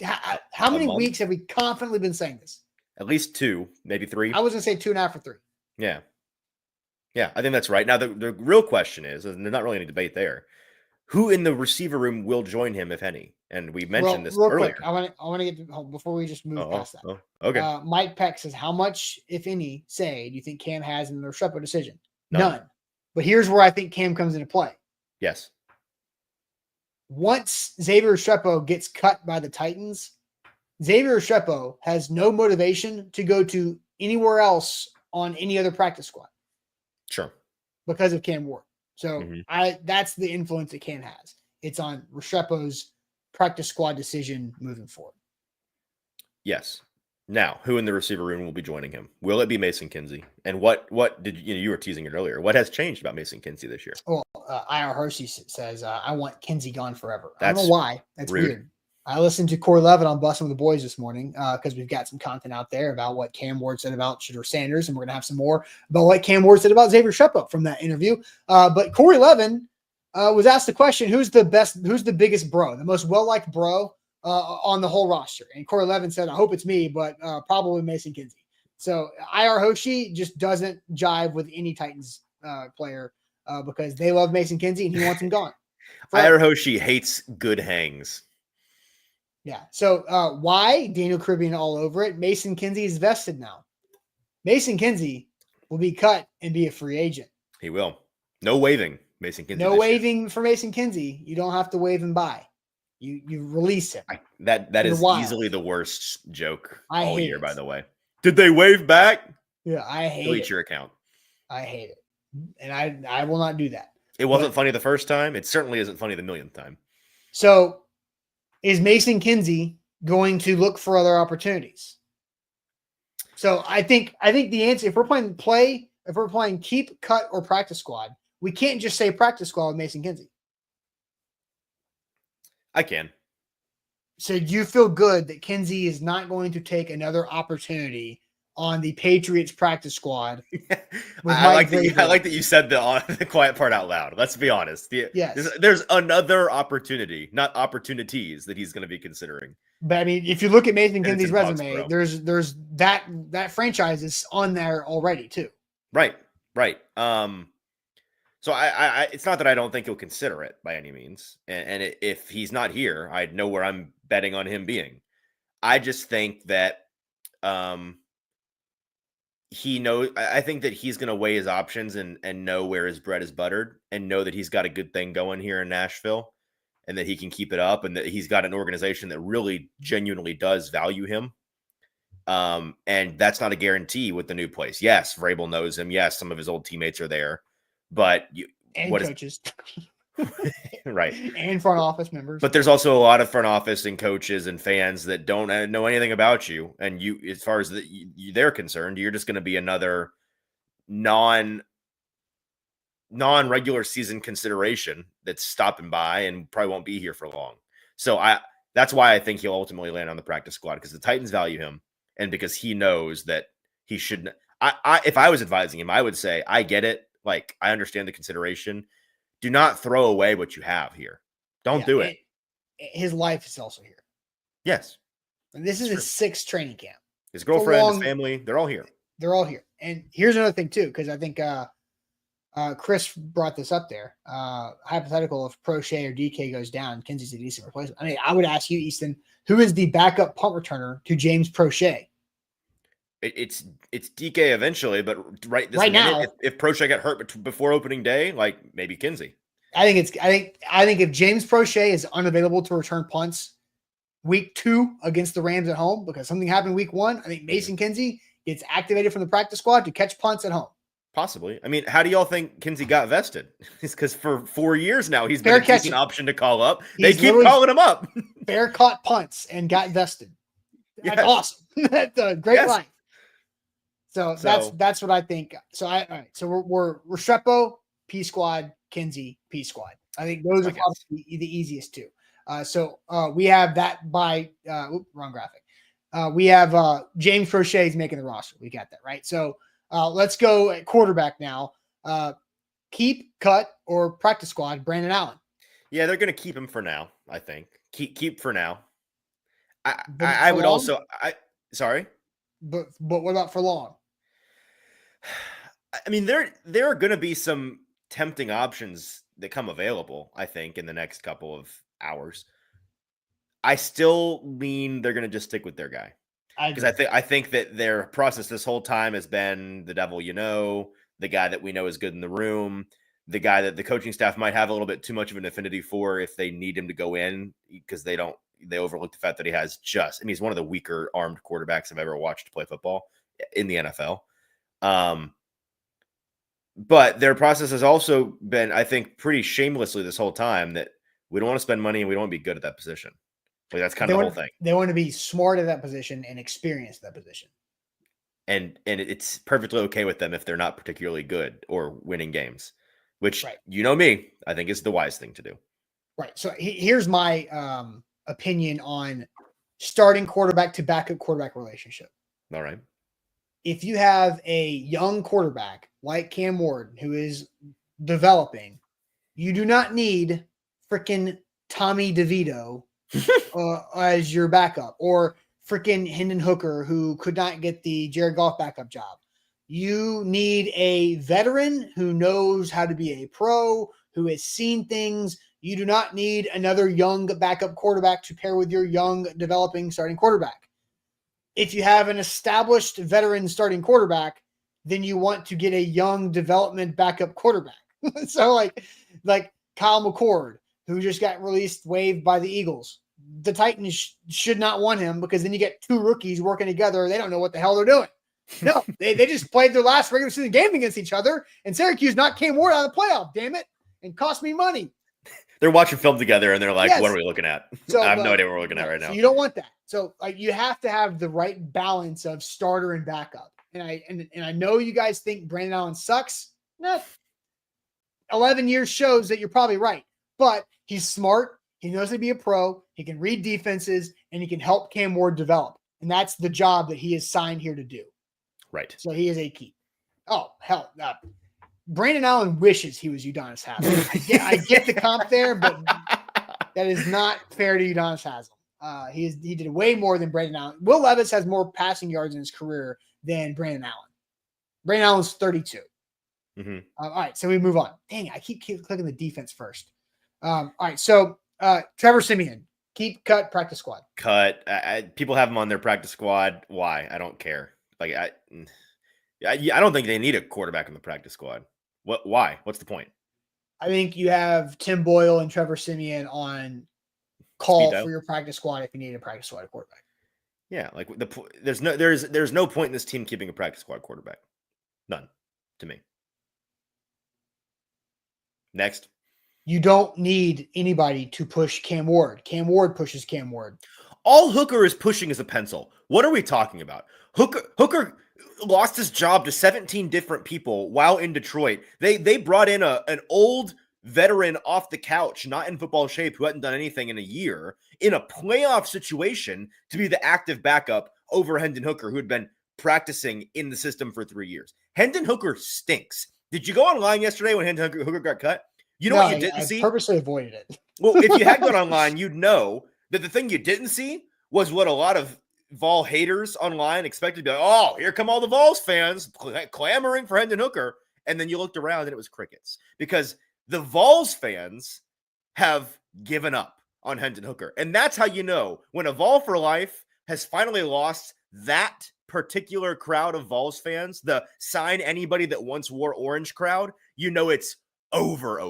How many weeks have we confidently been saying this? At least 2, maybe 3. I was going to say 2.5 or 3. Yeah. Yeah, I think that's right. Now, the real question is, and there's not really any debate there, who in the receiver room will join him, if any? And we mentioned this earlier. Quick, I want to get to, before we just move past that. Okay. Mike Peck says, how much, if any, do you think Cam has in the Restrepo decision? None. But here's where I think Cam comes into play. Yes. Once Xavier Restrepo gets cut by the Titans, Xavier Restrepo has no motivation to go to anywhere else on any other practice squad. Sure. Because of Cam Ward. So that's the influence that Cam has. It's on Restrepo's practice squad decision moving forward. Yes. Now, who in the receiver room will be joining him? Will it be Mason Kinsey? And what did you were teasing it earlier? What has changed about Mason Kinsey this year? Well, IR Hershey says, I want Kinsey gone forever. I don't know why. That's rude. Weird. I listened to Corey Levin on Bussin' with the Boys this morning because we've got some content out there about what Cam Ward said about Shedeur Sanders, and we're going to have some more about what Cam Ward said about Xavier Shepherd from that interview. But Corey Levin was asked the question, who's the biggest bro, the most well-liked bro on the whole roster? And Corey Levin said, I hope it's me, but probably Mason Kinsey. So IR Hoshi just doesn't jive with any Titans player because they love Mason Kinsey and he wants him gone. IR Hoshi hates good hangs. Yeah. So why? Daniel Caribbean all over it. Mason Kinsey is vested now. Mason Kinsey will be cut and be a free agent. He will. No waiving, Mason Kinsey. No waiving for Mason Kinsey. You don't have to waive him by. You release him. That is easily the worst joke all year, by the way. Did they waive back? Yeah, I hate it. Delete your account. I hate it. And I will not do that. It wasn't funny the first time. It certainly isn't funny the millionth time. So is Mason Kinsey going to look for other opportunities? So I think the answer, if we're playing keep, cut, or practice squad, we can't just say practice squad with Mason Kinsey. I can. So you feel good that Kinsey is not going to take another opportunity on the Patriots practice squad? I like that you said the quiet part out loud. Let's be honest. Yes. There's another opportunity, not opportunities, that he's going to be considering. But I mean, if you look at Mason Kinsey's resume, there's that franchise is on there already too. Right. So I it's not that I don't think he'll consider it by any means. And if he's not here, I know where I'm betting on him being. I just think that he knows. I think that he's going to weigh his options and know where his bread is buttered and know that he's got a good thing going here in Nashville and that he can keep it up and that he's got an organization that really genuinely does value him. And that's not a guarantee with the new place. Yes, Vrabel knows him. Yes, some of his old teammates are there, but coaches. Right. And front office members. But there's also a lot of front office and coaches and fans that don't know anything about you. And you, as far as they're concerned, you're just going to be another non-regular season consideration that's stopping by and probably won't be here for long. So that's why I think he'll ultimately land on the practice squad, because the Titans value him and because he knows that he shouldn't. If I was advising him, I would say, I get it. Like, I understand the consideration. Do not throw away what you have here. Don't do it. His life is also here. Yes. And this is his 6th training camp. His girlfriend, his family, they're all here. They're all here. And here's another thing too, because I think Chris brought this up there. Hypothetical, if Prochet or DK goes down, Kinsey's a decent replacement. I mean, I would ask you, Easton, who is the backup punt returner to James Prochet? It's DK eventually, but right now, if Prochet got hurt before opening day, like maybe Kinsey. I think if James Prochet is unavailable to return punts week 2 against the Rams at home because something happened week 1, I think Mason Kinsey gets activated from the practice squad to catch punts at home. Possibly. I mean, how do y'all think Kinsey got vested? It's because for 4 years now he's been a decent option to call up. They keep calling him up. Bear caught punts and got vested. That's awesome. That's a great life. So that's what I think. So all right. So we're Restrepo, P squad, Kinsey, P squad. I think those are probably the easiest two. So we have that by wrong graphic. We have James Prochet's making the roster. We got that right. So let's go at quarterback now. Keep, cut, or practice squad, Brandon Allen. Yeah, they're going to keep him for now. I think keep for now. I would also. Sorry. But what about for long? I mean, there are going to be some tempting options that come available, I think, in the next couple of hours. I still lean they're going to just stick with their guy. Because I think that their process this whole time has been the devil the guy that we know is good in the room, the guy that the coaching staff might have a little bit too much of an affinity for if they need him to go in because they overlook the fact that he has he's one of the weaker armed quarterbacks I've ever watched play football in the NFL. But their process has also been, I think, pretty shamelessly this whole time that we don't want to spend money and we don't want to be good at that position. Like that's kind of the whole thing. They want to be smart at that position and experienced at that position. And it's perfectly okay with them if they're not particularly good or winning games, which you know me, I think is the wise thing to do. Right. So here's my opinion on starting quarterback to backup quarterback relationship. All right. If you have a young quarterback like Cam Ward who is developing, you do not need freaking Tommy DeVito as your backup, or freaking Hendon Hooker, who could not get the Jared Goff backup job. You need a veteran who knows how to be a pro, who has seen things. You do not need another young backup quarterback to pair with your young developing starting quarterback. If you have an established veteran starting quarterback, then you want to get a young development backup quarterback. So like Kyle McCord, who just got waived by the Eagles. The Titans should not want him, because then you get two rookies working together. They don't know what the hell they're doing. No, they just played their last regular season game against each other, and Syracuse knocked Cam Ward out of the playoff, damn it, and cost me money. They're watching film together, and they're like, Yes. What are we looking at? So, I have no idea what we're looking at right now. So you don't want that. So you have to have the right balance of starter and backup. And I know you guys think Brandon Allen sucks. Nah, 11 years shows that you're probably right. But he's smart. He knows how to be a pro. He can read defenses, and he can help Cam Ward develop. And that's the job that he is signed here to do. Right. So he is a key. Oh, hell. Brandon Allen wishes he was Udonis Haslem. I get the comp there, but that is not fair to Udonis Haslem. He did way more than Brandon Allen. Will Levis has more passing yards in his career than Brandon Allen. Brandon Allen's 32. Mm-hmm. All right, so we move on. Dang, I keep clicking the defense first. All right, so Trevor Siemian, keep, cut, practice squad. Cut. People have him on their practice squad. Why? I don't care. Like I don't think they need a quarterback in the practice squad. What? Why? What's the point? I think you have Tim Boyle and Trevor Siemian on call Speedo. for your practice squad if you need a practice squad quarterback. Yeah, like there's no point in this team keeping a practice squad quarterback. None, to me. Next. You don't need anybody to push Cam Ward. Cam Ward pushes Cam Ward. All Hooker is pushing is a pencil. What are we talking about? Hooker lost his job to 17 different people while in Detroit. They brought in an old veteran off the couch, not in football shape, who hadn't done anything in a year, in a playoff situation to be the active backup over Hendon Hooker, who had been practicing in the system for 3 years. Hendon Hooker stinks. Did you go online yesterday when Hendon Hooker got cut? You know what you didn't see? I purposely avoided it. Well, if you had gone online, you'd know that the thing you didn't see was what a lot of Vol haters online expected to be like, oh, here come all the Vols fans clamoring for Hendon Hooker. And then you looked around and it was crickets, because the Vols fans have given up on Hendon Hooker. And that's how you know when a Vol for life has finally lost that particular crowd of Vols fans, the sign anybody that once wore orange crowd, you know it's over.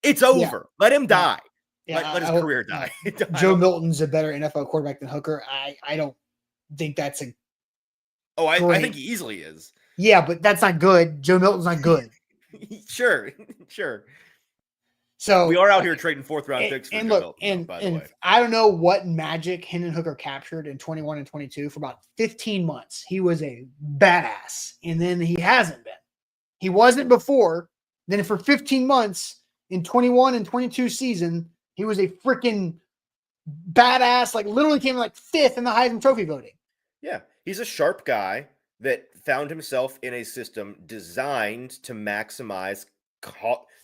It's over. Yeah. Let him die. Yeah, let his career die. Joe Milton's a better NFL quarterback than Hooker. I don't think that's a. Oh, I think he easily is. Yeah, but that's not good. Joe Milton's not good. Sure. So we are out here trading fourth-round picks for Joe Milton, by the way. I don't know what magic Hendon Hooker captured in 21 and 22 for about 15 months. He was a badass, and then he hasn't been. He wasn't before. Then for 15 months in 21 and 22 season, he was a freaking badass, like literally came like fifth in the Heisman Trophy voting. Yeah, he's a sharp guy that found himself in a system designed to maximize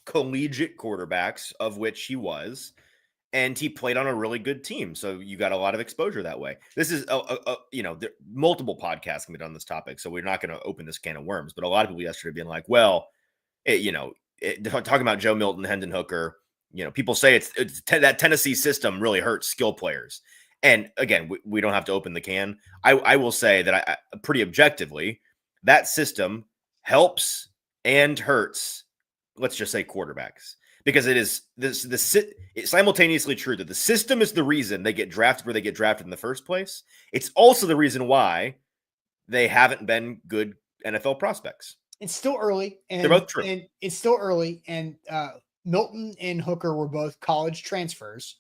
collegiate quarterbacks, of which he was, and he played on a really good team. So you got a lot of exposure that way. This is, multiple podcasts can be done on this topic, so we're not going to open this can of worms. But a lot of people yesterday being like, well, talking about Joe Milton, Hendon Hooker, people say it's that Tennessee system really hurts skill players. And again, we don't have to open the can. I will say that I pretty objectively, that system helps and hurts, let's just say, quarterbacks, because it is it's simultaneously true that the system is the reason they get drafted where they get drafted in the first place. It's also the reason why they haven't been good NFL prospects. It's still early, and they're both true. And it's still early, and Milton and Hooker were both college transfers,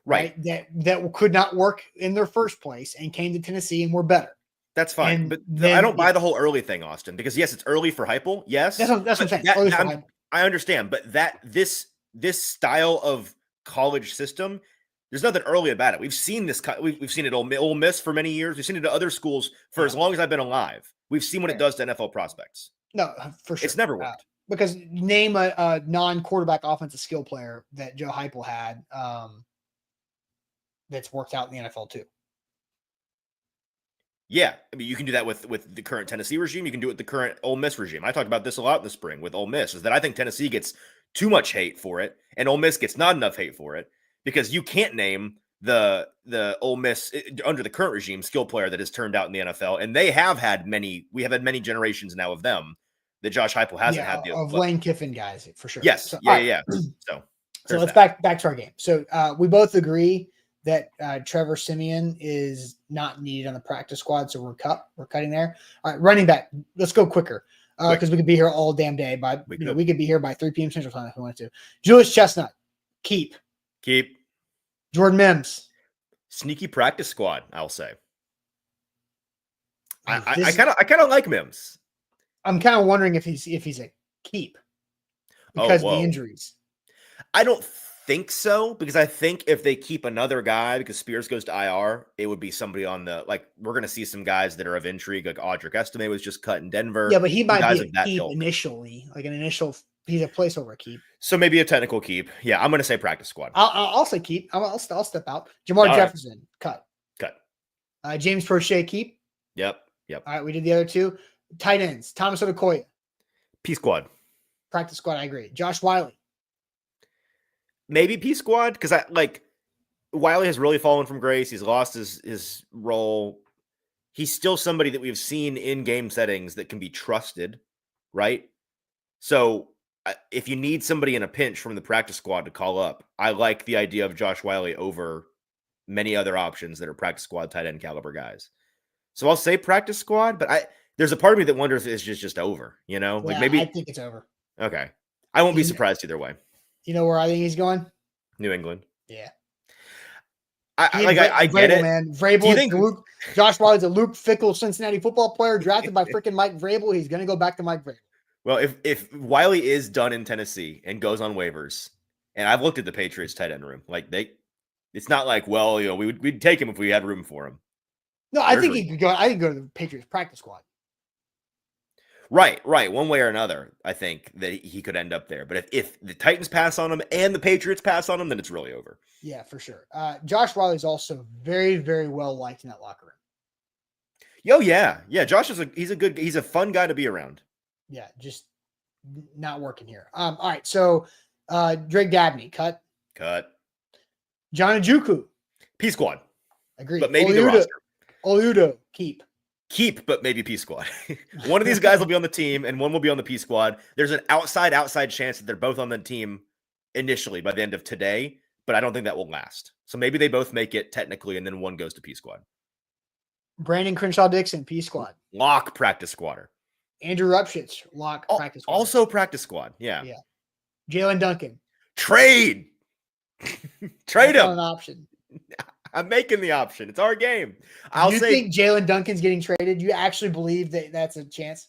right? That could not work in their first place and came to Tennessee and were better. That's fine, but I don't buy the whole early thing, Austin, because yes, it's early for Heupel. Yes, that's what I'm saying. I understand, but this style of college system There's nothing early about it. We've seen this. We've seen it Ole Miss for many years. We've seen it at other schools for as long as I've been alive. We've seen what it does to NFL prospects. No, for sure. It's never worked. Because name a non-quarterback offensive skill player that Joe Heupel had that's worked out in the NFL too. Yeah, I mean, you can do that with the current Tennessee regime. You can do it with the current Ole Miss regime. I talked about this a lot in the spring with Ole Miss, is that I think Tennessee gets too much hate for it, and Ole Miss gets not enough hate for it, because you can't name the Ole Miss under the current regime skill player that has turned out in the NFL, and they have had many. We have had many generations now of them that Josh Heupel hasn't had the Lane Kiffin guys for sure. Yes, so, yeah. So let's back to our game. So we both agree that Trevor Siemian is not needed on the practice squad, so we're cutting there. All right, running back. Let's go quicker because we could be here all damn day. But we could be here by 3 p.m. Central Time if we wanted to. Julius Chestnut, keep. Jordan Mims, sneaky practice squad. I'll say. I kind of like Mims. I'm kind of wondering if he's a keep because of the injuries. I don't think so, because I think if they keep another guy because Spears goes to IR, it would be somebody on the, like, we're going to see some guys that are of intrigue, like Audric Estime was just cut in Denver. Yeah, but he might be a keep initially, like an initial. He's a placeholder keep. So maybe a technical keep. Yeah, I'm going to say practice squad. I'll say keep. I'll step out. Jamar Jefferson, cut. James Prochet, keep. Yep. All right, we did the other two. Tight ends, Thomas Odukoya. P squad. Practice squad, I agree. Josh Wiley. Maybe P squad, because Wiley has really fallen from grace. He's lost his role. He's still somebody that we've seen in game settings that can be trusted, right? So if you need somebody in a pinch from the practice squad to call up, I like the idea of Josh Wiley over many other options that are practice squad tight end caliber guys. So I'll say practice squad, but there's a part of me that wonders if it's just over, you know? Like maybe I think it's over. Okay. I won't be surprised either way. You know where I think he's going? New England. Yeah. I get it, man. Vrabel Josh Wiley's a Luke Fickell Cincinnati football player drafted by freaking Mike Vrabel. He's going to go back to Mike Vrabel. Well, if Wiley is done in Tennessee and goes on waivers, and I've looked at the Patriots tight end room, like it's not like, well, you know, we'd take him if we had room for him. No, I think he could go. I could go to the Patriots practice squad. Right. One way or another, I think that he could end up there. But if the Titans pass on him and the Patriots pass on him, then it's really over. Yeah, for sure. Josh Wiley is also very, very well liked in that locker room. Yeah. Josh he's a fun guy to be around. Yeah, just not working here. All right, so Drake Dabney, cut. John Njoku. P squad. Agreed. But maybe the roster. Oludo, keep. Keep, but maybe P squad. One of these guys will be on the team and one will be on the P squad. There's an outside chance that they're both on the team initially by the end of today, but I don't think that will last. So maybe they both make it technically and then one goes to P squad. Brandon Crenshaw-Dixon, P squad. Lock practice squatter. Andrew Rupchitz, lock practice squad. Also practice squad. Yeah. Jalen Duncan. Trade him. An option. I'm making the option. It's our game. You think Jalen Duncan's getting traded? You actually believe that that's a chance?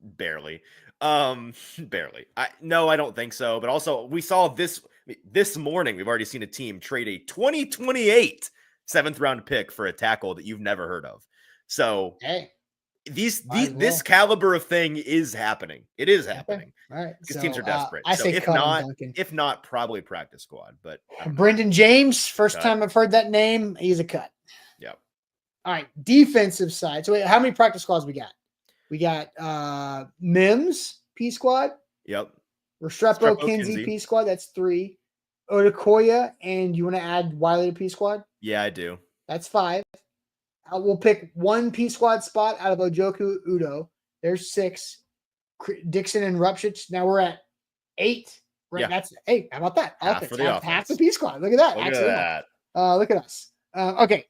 Barely. Barely. No, I don't think so. But also, we saw this morning. We've already seen a team trade a 2028 7th round pick for a tackle that you've never heard of. So, hey, this caliber of thing is happening. It is happening. All right, because teams are desperate. I say if not, probably practice squad. But Brendan James, first time I've heard that name, he's a cut. Yep. All right, defensive side. So wait, how many practice squads we got? We got Mims P squad. Yep. Restrepo Kinsey P squad. That's 3. Odukoya, and you want to add Wiley to P squad? Yeah, I do. That's 5. We'll pick one P squad spot out of Ojoku Udo. There's 6. Dixon and Rupchitz. Now we're at 8. Right. Yeah. How about that? Half the P squad. Look at that. Look at us. Okay.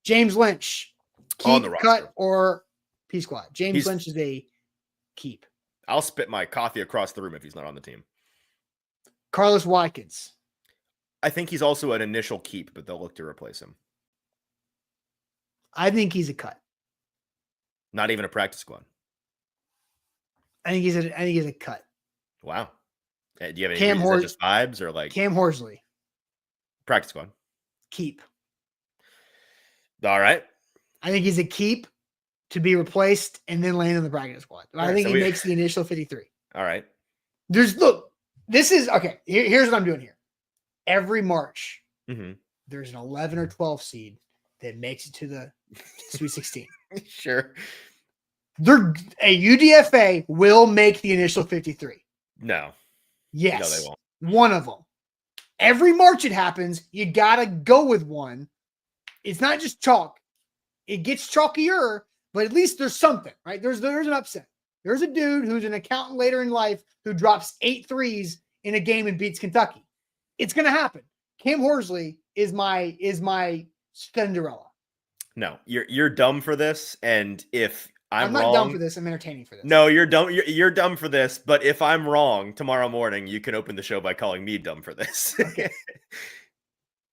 James Lynch. Keep, cut, or P squad. James Lynch is a keep. I'll spit my coffee across the room if he's not on the team. Carlos Watkins. I think he's also an initial keep, but they'll look to replace him. I think he's a cut. Not even a practice squad. I think he's a cut. Wow. Do you have any? Is that just vibes or like Cam Horsley? Practice squad. Keep. All right. I think he's a keep to be replaced and then land in the practice squad. I think he makes the initial 53. All right. This is okay. Here's what I'm doing here. Every March, there's an 11 or 12 seed that makes it to the Sweet 16. Sure. A UDFA will make the initial 53. No. Yes. No, they won't. One of them. Every March it happens. You got to go with one. It's not just chalk. It gets chalkier, but at least there's something, right? There's an upset. There's a dude who's an accountant later in life who drops 8 threes in a game and beats Kentucky. It's going to happen. Cam Horsley is my Cinderella. No, you're dumb for this. And if I'm not wrong, dumb for this, I'm entertaining for this. No, you're dumb. You're dumb for this. But if I'm wrong tomorrow morning, you can open the show by calling me dumb for this. Okay.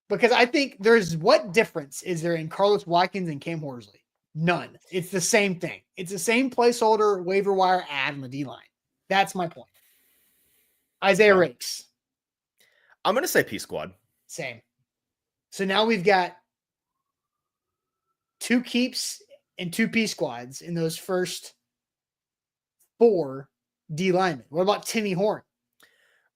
Because I think what difference is there in Carlos Watkins and Cam Horsley? None. It's the same thing. It's the same placeholder waiver wire ad on the D line. That's my point. Isaiah Rakes. I'm going to say P squad. Same. So now we've got 2 keeps and 2 P squads in those first 4 D linemen. What about Timmy Horn?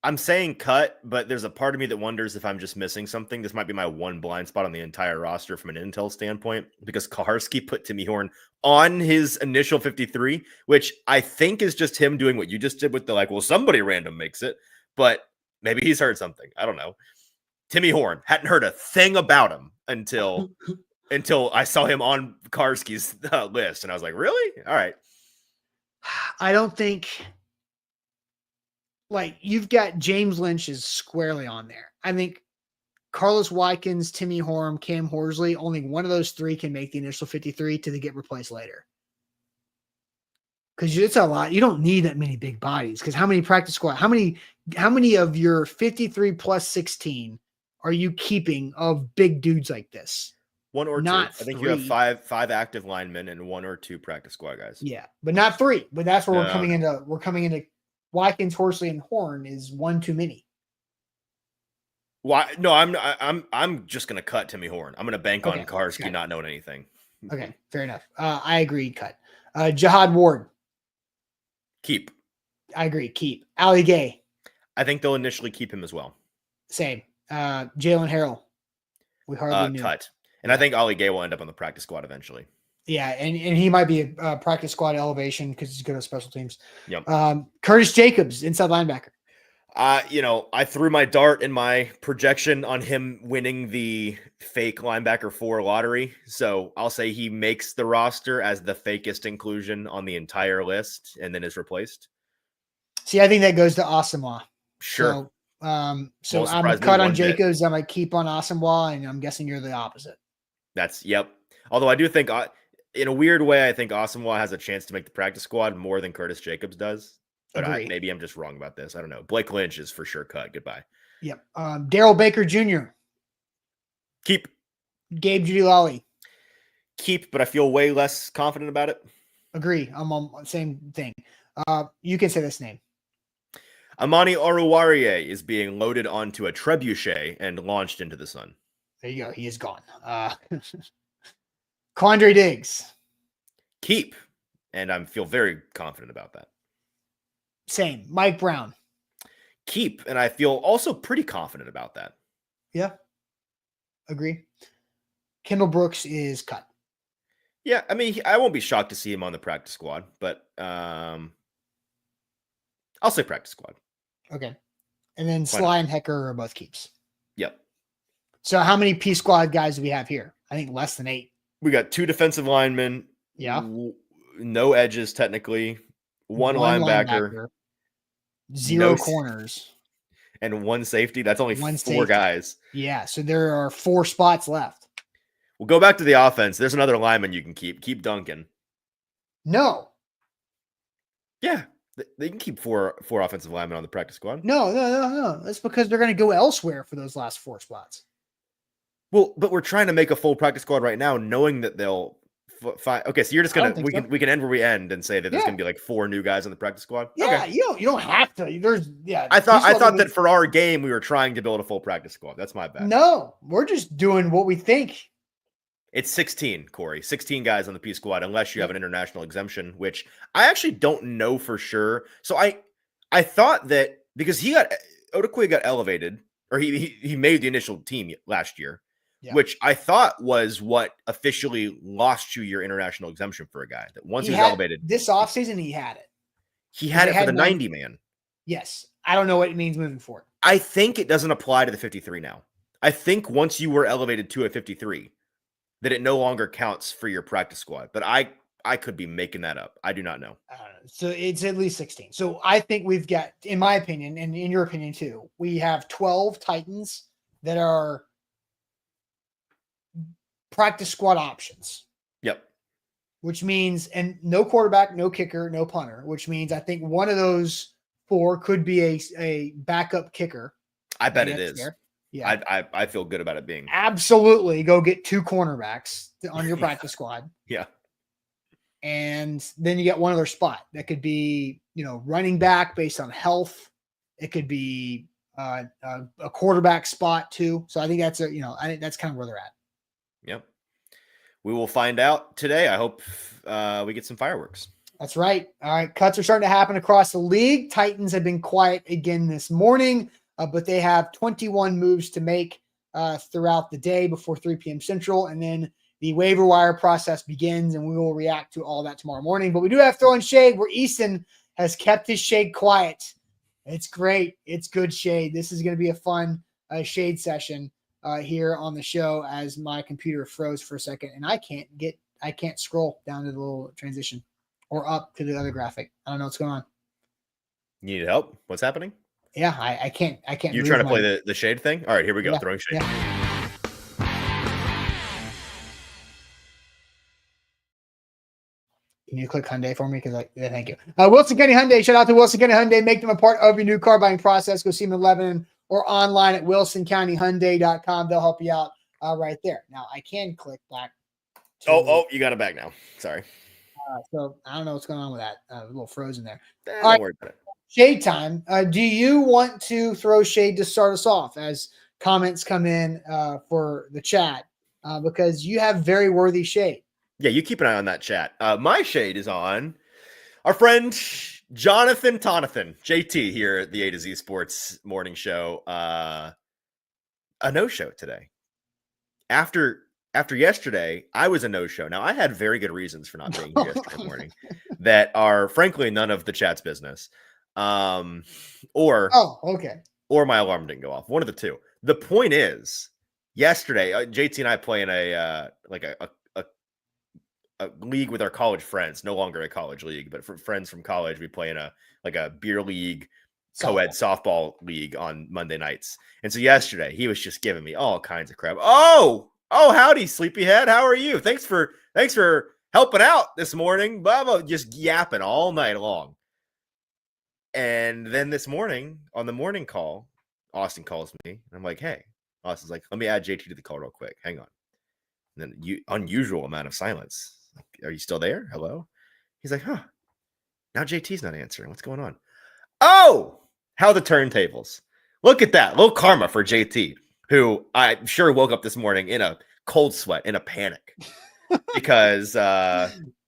I'm saying cut, but there's a part of me that wonders if I'm just missing something. This might be my one blind spot on the entire roster from an intel standpoint, because Kaharski put Timmy Horn on his initial 53, which I think is just him doing what you just did with the well, somebody random makes it, but maybe he's heard something. I don't know. Timmy Horn, hadn't heard a thing about him until I saw him on Karski's list, and I was like, really? All right. I don't think... you've got James Lynch is squarely on there. I think Carlos Watkins, Timmy Horn, Cam Horsley, only one of those 3 can make the initial 53 to get replaced later. Because it's a lot. You don't need that many big bodies. Because how many practice squad? How many of your 53 plus 16 are you keeping of big dudes like this? 1 or not 2. I think 3. you have five active linemen and 1 or 2 practice squad guys. Yeah, but not 3. But that's where we're coming into. We're coming into. Watkins, Horsley, and Horn is 1 too many. Why? No, I'm just gonna cut Timmy Horn. I'm gonna bank on Karski not knowing anything. Okay, fair enough. I agree. Cut. Jihad Ward. Keep. I agree. Keep. Ali Gay. I think they'll initially keep him as well. Same. Jalen Harrell. We hardly knew. Cut. And I think Ali Gay will end up on the practice squad eventually. Yeah, and he might be a practice squad elevation because he's good at special teams. Yep. Curtis Jacobs, inside linebacker. I threw my dart in my projection on him winning the fake linebacker 4 lottery. So I'll say he makes the roster as the fakest inclusion on the entire list and then is replaced. See, I think that goes to Asamoah. Sure. So I'm cut on Jacobs. I'm going to keep on Asamoah, and I'm guessing you're the opposite. Yep. Although I do think, in a weird way, I think Asamoah has a chance to make the practice squad more than Curtis Jacobs does. But maybe I'm just wrong about this. I don't know. Blake Lynch is for sure cut. Goodbye. Yep. Daryl Baker Jr. Keep. Gabe Jeudy-Lally. Keep, but I feel way less confident about it. Agree. I'm on the same thing. You can say this name. Amani Oruwariye is being loaded onto a trebuchet and launched into the sun. There you go. He is gone. Quandre Diggs. Keep. And I feel very confident about that. Same. Mike Brown. Keep. And I feel also pretty confident about that. Yeah. Agree. Kendall Brooks is cut. Yeah. I mean, I won't be shocked to see him on the practice squad, but I'll say practice squad. Okay. And then Sly and Hecker are both keeps. Yep. So how many P squad guys do we have here? I think less than 8. We got 2 defensive linemen. Yeah. No edges, technically. One linebacker. 0 corners. And 1 safety. That's only 4 guys. Yeah. So there are 4 spots left. We'll go back to the offense. There's another lineman you can keep. Keep Duncan. No. Yeah. They can keep 4 offensive linemen on the practice squad. No. That's because they're going to go elsewhere for those last 4 spots. Well, but we're trying to make a full practice squad right now, knowing that they'll Fine. Okay, so you're just I don't gonna think so. we can end where we end and say that there's Yeah. gonna be like 4 new guys on the practice squad. Yeah, Okay. you don't have to. There's I thought that needs- for our game we were trying to build a full practice squad. That's my bad. No, we're just doing what we think. It's 16, Corey. 16 guys on the P squad, unless you have an international exemption, which I actually don't know for sure. So I thought that because Odakoye got elevated, or he made the initial team last year, which I thought was what officially lost you your international exemption for a guy. That once he was elevated this offseason, he had it. He had it for the 90 man. Yes. I don't know what it means moving forward. I think it doesn't apply to the 53 now. I think once you were elevated to a 53, that it no longer counts for your practice squad. But I could be making that up. I do not know. So it's at least 16. So I think we've got, in my opinion, and in your opinion too, we have 12 Titans that are practice squad options. Yep. Which means, and no quarterback, no kicker, no punter, which means I think one of those 4 could be a backup kicker. I bet it is. There. Yeah. I feel good about it being. Absolutely. Go get 2 cornerbacks on your practice squad. Yeah. And then you get one other spot that could be, running back based on health. It could be a quarterback spot too. So I think that's I think that's kind of where they're at. Yep. We will find out today. I hope we get some fireworks. That's right. All right. Cuts are starting to happen across the league. Titans have been quiet again this morning, but they have 21 moves to make throughout the day before 3 p.m. Central. And then the waiver wire process begins, and we will react to all that tomorrow morning. But we do have throwing shade where Easton has kept his shade quiet. It's great. It's good shade. This is going to be a fun shade session here on the show as my computer froze for a second, and I can't scroll down to the little transition or up to the other graphic. I don't know what's going on. You need help? What's happening? Yeah, I can't. You're trying to play the shade thing? All right, here we go. Yeah, throwing shade. Yeah. Can you click Hyundai for me? Thank you. Wilson County Hyundai. Shout out to Wilson County Hyundai. Make them a part of your new car buying process. Go see them in Lebanon or online at wilsoncountyhyundai.com. They'll help you out right there. Now, I can click back. You got it back now. Sorry. So I don't know what's going on with that. A little frozen there. Don't worry about it. Shade time. Do you want to throw shade to start us off as comments come in for the chat? Because you have very worthy shade. Yeah, you keep an eye on that chat. My shade is on our friend Jonathan Tonathan, JT here at the A to Z Sports Morning Show. A no-show today. After yesterday, I was a no-show. Now, I had very good reasons for not being here yesterday morning that are, frankly, none of the chat's business. Or my alarm didn't go off. One of the two. The point is, yesterday, JT and I play in a league with our college friends. No longer a college league, but for friends from college, we play in a beer league, co-ed softball league on Monday nights. And so yesterday, he was just giving me all kinds of crap. Oh, howdy, sleepyhead. How are you? Thanks for helping out this morning. Blah, blah, just yapping all night long. And then this morning on the morning call, Austin calls me and I'm like, hey, Austin's like, let me add JT to the call real quick. Hang on. And then unusual amount of silence. Like, are you still there? Hello? He's like, huh. Now JT's not answering. What's going on? Oh, how the turntables. Look at that. Little karma for JT, who I'm sure woke up this morning in a cold sweat, in a panic. Because,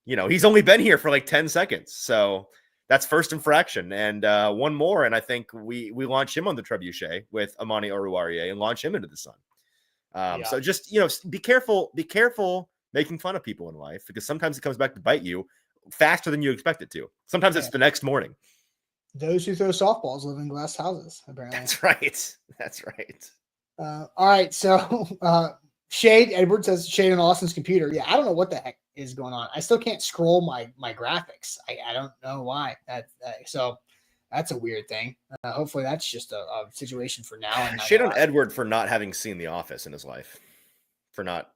he's only been here for like 10 seconds. So that's first infraction. And one more, and I think we launch him on the trebuchet with Amani Oruwariye and launch him into the sun. So just, be careful making fun of people in life, because sometimes it comes back to bite you faster than you expect it to. Sometimes it's the next morning. Those who throw softballs live in glass houses, apparently. That's right. All right. So Shade, Edward says shade on Austin's computer. Yeah, I don't know what the heck is going on. I still can't scroll my graphics. I don't know why. So that's a weird thing. Hopefully that's just a situation for now. And shade on Edward for not having seen The Office in his life, for not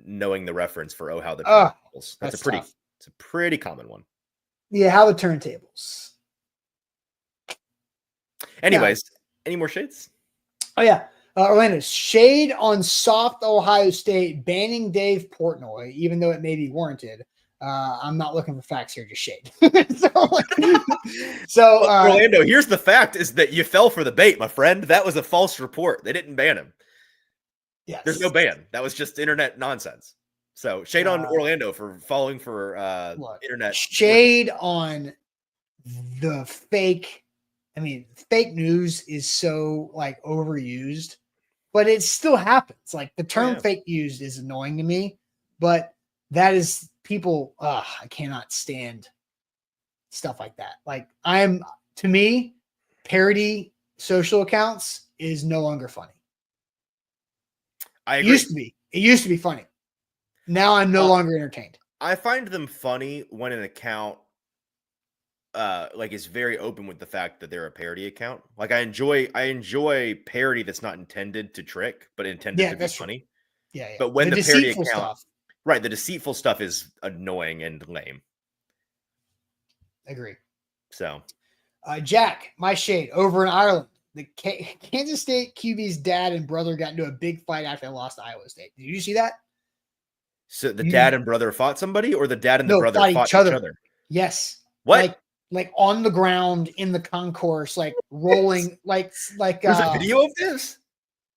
knowing the reference for how the turntables. That's a pretty common one. Yeah, how the turntables. Anyways, any more shades? Oh yeah. Orlando, shade on soft Ohio State banning Dave Portnoy, even though it may be warranted. I'm not looking for facts here, just shade. Orlando, here's the fact is that you fell for the bait, my friend. That was a false report. They didn't ban him. Yes. There's no ban. That was just internet nonsense. So shade on Orlando for falling for internet. Shade on the fake. I mean, fake news is so like overused, but it still happens. Like the term fake news is annoying to me, but that is people. I cannot stand stuff like that. Like to me, parody social accounts is no longer funny. I agree. It used to be funny. Now I'm no longer entertained. I find them funny when an account like is very open with the fact that they're a parody account. Like I enjoy parody that's not intended to trick, but intended to be funny. True. Yeah. But when the parody account stuff. Right, the deceitful stuff is annoying and lame. Agree. So Jack, my shade over in Ireland. The Kansas State QB's dad and brother got into a big fight after they lost to Iowa State. Did you see that? So the dad and brother fought somebody, or the dad and the brother fought each other? Yes. What? Like on the ground in the concourse, like rolling, like. There's a video of this.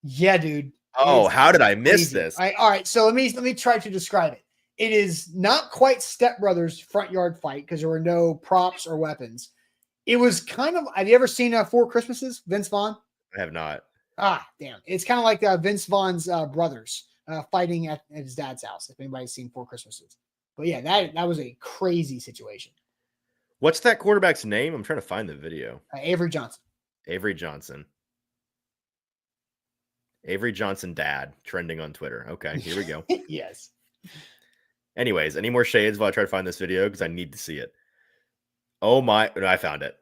Yeah, dude. Oh, how did I miss this? All right, so let me try to describe it. It is not quite Step Brothers front yard fight because there were no props or weapons. It was kind of. Have you ever seen Four Christmases? Vince Vaughn. I have not. Damn! It's kind of like Vince Vaughn's brothers fighting at his dad's house. If anybody's seen Four Christmases, but yeah, that was a crazy situation. What's that quarterback's name? I'm trying to find the video. Avery Johnson. Avery Johnson. Avery Johnson dad trending on Twitter. Okay, here we go. Yes. Anyways, any more shades while I try to find this video because I need to see it. Oh my, I found it.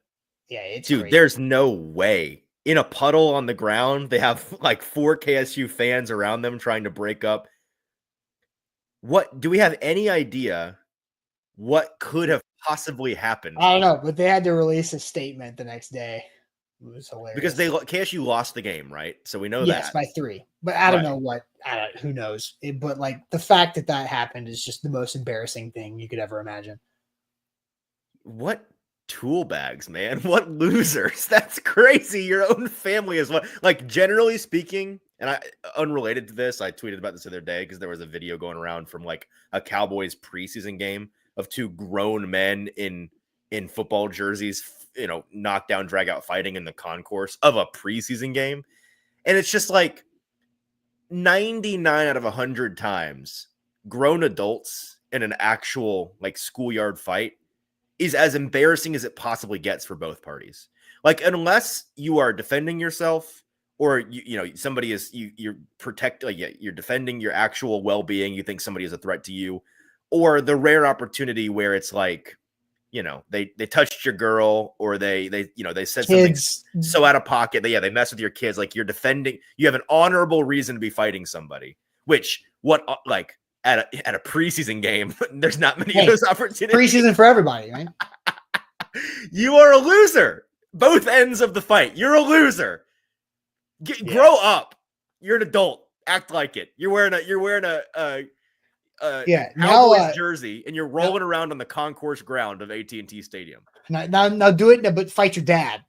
Yeah, it's dude, crazy. There's no way. In a puddle on the ground, they have like 4 KSU fans around them trying to break up. What do we have any idea what could have possibly happened? I don't know, but they had to release a statement the next day. It was hilarious because KSU lost the game, right? So we know that. Yes, by 3. But I don't know what. Who knows? But like the fact that happened is just the most embarrassing thing you could ever imagine. What tool bags, man? What losers? That's crazy. Your own family is what. Like generally speaking, and unrelated to this, I tweeted about this the other day because there was a video going around from like a Cowboys preseason game of 2 grown men in football jerseys, knockdown, drag out fighting in the concourse of a preseason game. And it's just like 99 out of 100 times grown adults in an actual like schoolyard fight is as embarrassing as it possibly gets for both parties. Like, unless you are defending yourself or somebody is, you're you're defending your actual well-being. You think somebody is a threat to you, or the rare opportunity where it's like, they touched your girl, or they said Kids. something so out of pocket that they mess with your kids. Like, you're defending, you have an honorable reason to be fighting somebody, which at a preseason game, there's not many of those opportunities. Preseason for everybody, right? You are a loser. Both ends of the fight. You're a loser. Grow up. You're an adult. Act like it. You're wearing a Cowboys jersey, and you're rolling around on the concourse ground of AT&T Stadium. Now do it, but fight your dad.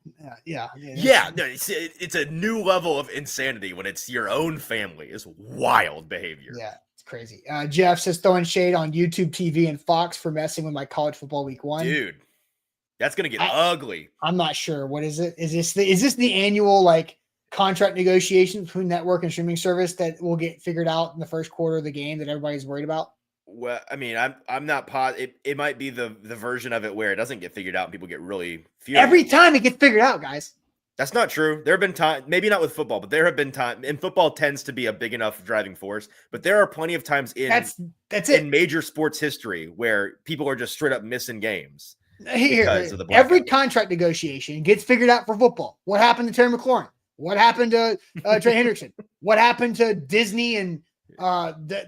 It's a new level of insanity when it's your own family. It's wild behavior. Yeah, it's crazy. Jeff says throwing shade on YouTube TV and Fox for messing with my college football week 1. Dude, that's gonna get ugly. I'm not sure. What is it? Is this the annual like contract negotiation between network and streaming service that will get figured out in the first quarter of the game that everybody's worried about? Well, I mean, I'm not positive. It might be the version of it where it doesn't get figured out and people get really furious. Every time it gets figured out, guys. That's not true. There have been times, maybe not with football, but there have been times, and football tends to be a big enough driving force, but there are plenty of times that's it. In major sports history where people are just straight up missing games. Because of the blackout. Every contract negotiation gets figured out for football. What happened to Terry McLaurin? What happened to Trey Hendrickson? What happened to Disney and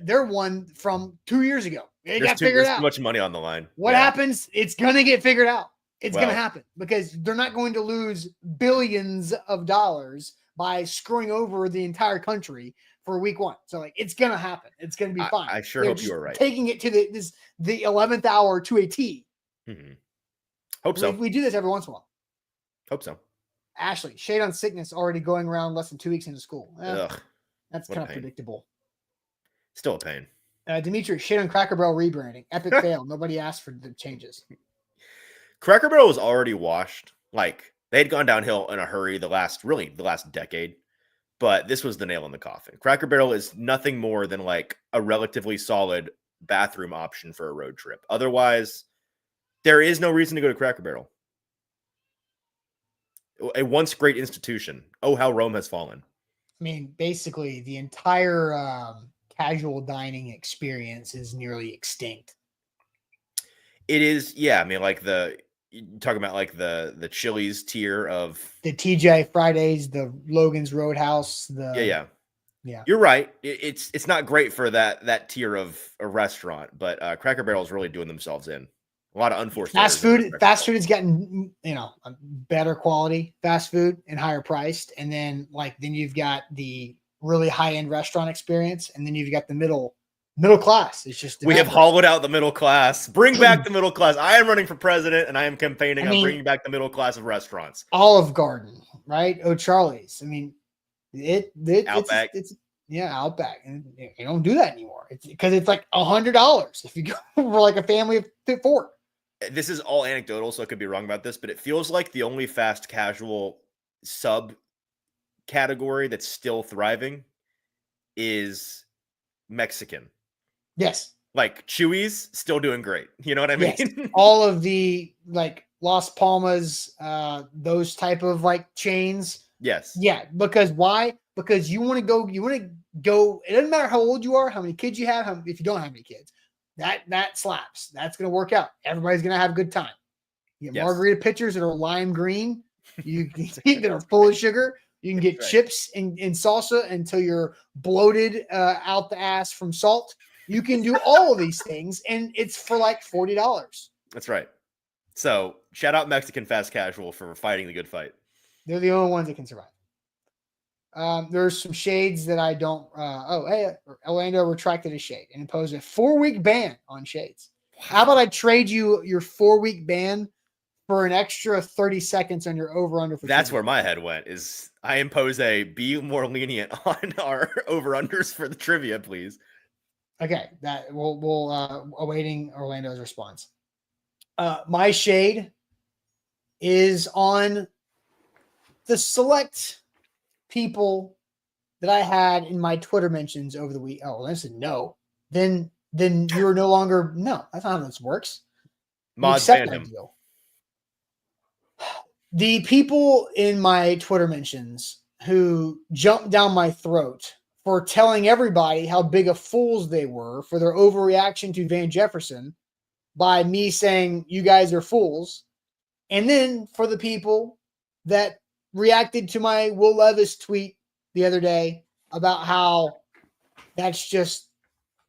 their one from 2 years ago? It got figured out. Too much money on the line. What happens? It's going to get figured out. It's going to happen because they're not going to lose billions of dollars by screwing over the entire country for week 1. So like it's gonna happen. It's gonna be fine. I sure They're hope you are right. Taking it to the 11th hour to a T. Mm-hmm. Hope so. We do this every once in a while. Hope so. Ashley, shade on sickness already going around less than 2 weeks into school. Ugh, that's kind of predictable. Still a pain. Dimitri, shade on Cracker Barrel rebranding. Epic fail. Nobody asked for the changes. Cracker Barrel was already washed. Like they had gone downhill in a hurry the last decade. But this was the nail in the coffin. Cracker Barrel is nothing more than like a relatively solid bathroom option for a road trip. Otherwise, there is no reason to go to Cracker Barrel. A once great institution. Oh, how Rome has fallen. I mean, basically, the entire casual dining experience is nearly extinct. It is, yeah. I mean, like you talking about like the Chili's tier of the TJ Fridays, the Logan's Roadhouse, yeah. You're right. It's not great for that tier of a restaurant, but Cracker Barrel is really doing themselves in. A lot of unforced fast food. Fast food is getting better quality fast food and higher priced, and then you've got the really high end restaurant experience, and then you've got the middle class. It's just we have hollowed out the middle class. Bring back the middle class. I am running for president, and I am campaigning on bringing back the middle class of restaurants. Olive Garden, right? O'Charlie's. I mean, Outback. It's Outback, and you don't do that anymore. It's because it's like $100 if you go for like a family of 4. This is all anecdotal, so I could be wrong about this, but it feels like the only fast casual sub category that's still thriving is Mexican. Yes. Like Chewy's still doing great. You know what I mean? Yes. All of the like Las Palmas, those type of like chains. Yes. Yeah. Because why? Because you want to go. It doesn't matter how old you are, how many kids you have, if you don't have any kids. That slaps. That's going to work out. Everybody's going to have a good time. You get margarita pitchers that are lime green. You can eat that are full of sugar. You can get chips and salsa until you're bloated out the ass from salt. You can do all of these things, and it's for like $40. That's right. So shout out Mexican fast casual for fighting the good fight. They're the only ones that can survive. There's some shades that I don't. Orlando retracted a shade and imposed a 4-week ban on shades. How about I trade you your 4-week ban for an extra 30 seconds on your over/under? That's where my head went. Is I impose a be more lenient on our over/unders for the trivia, please. Okay, that we'll awaiting Orlando's response. My shade is on the select people that I had in my Twitter mentions over the week. Oh, I said no. Then you're no longer. No, that's not how this works. Mod ban him. The people in my Twitter mentions who jumped down my throat for telling everybody how big of fools they were for their overreaction to Van Jefferson by me saying you guys are fools, and then for the people that reacted to my Will Levis tweet the other day about how that's just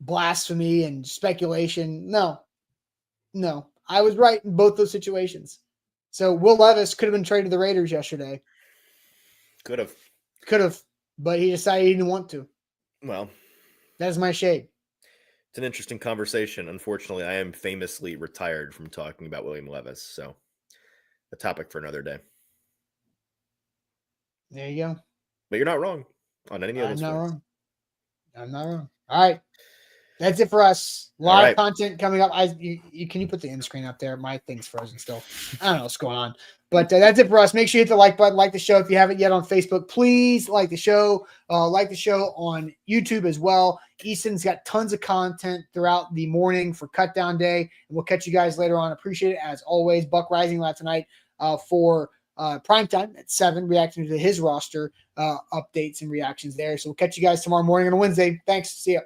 blasphemy and speculation. No, I was right in both those situations. So Will Levis could have been traded to the Raiders yesterday. Could have, but he decided he didn't want to. Well, that's my shade. It's an interesting conversation. Unfortunately, I am famously retired from talking about William Levis, so a topic for another day. There you go. But you're not wrong on any of those. I'm not wrong. All right. That's it for us. A lot of content coming up. Can you put the end screen up there? My thing's frozen still. I don't know what's going on. But that's it for us. Make sure you hit the like button. Like the show. If you haven't yet on Facebook, please like the show. Like the show on YouTube as well. Easton's got tons of content throughout the morning for Cut Down Day. And we'll catch you guys later on. Appreciate it as always. Buck Rising last tonight for primetime at 7, reacting to his roster updates and reactions there. So we'll catch you guys tomorrow morning on a Wednesday. Thanks. See ya.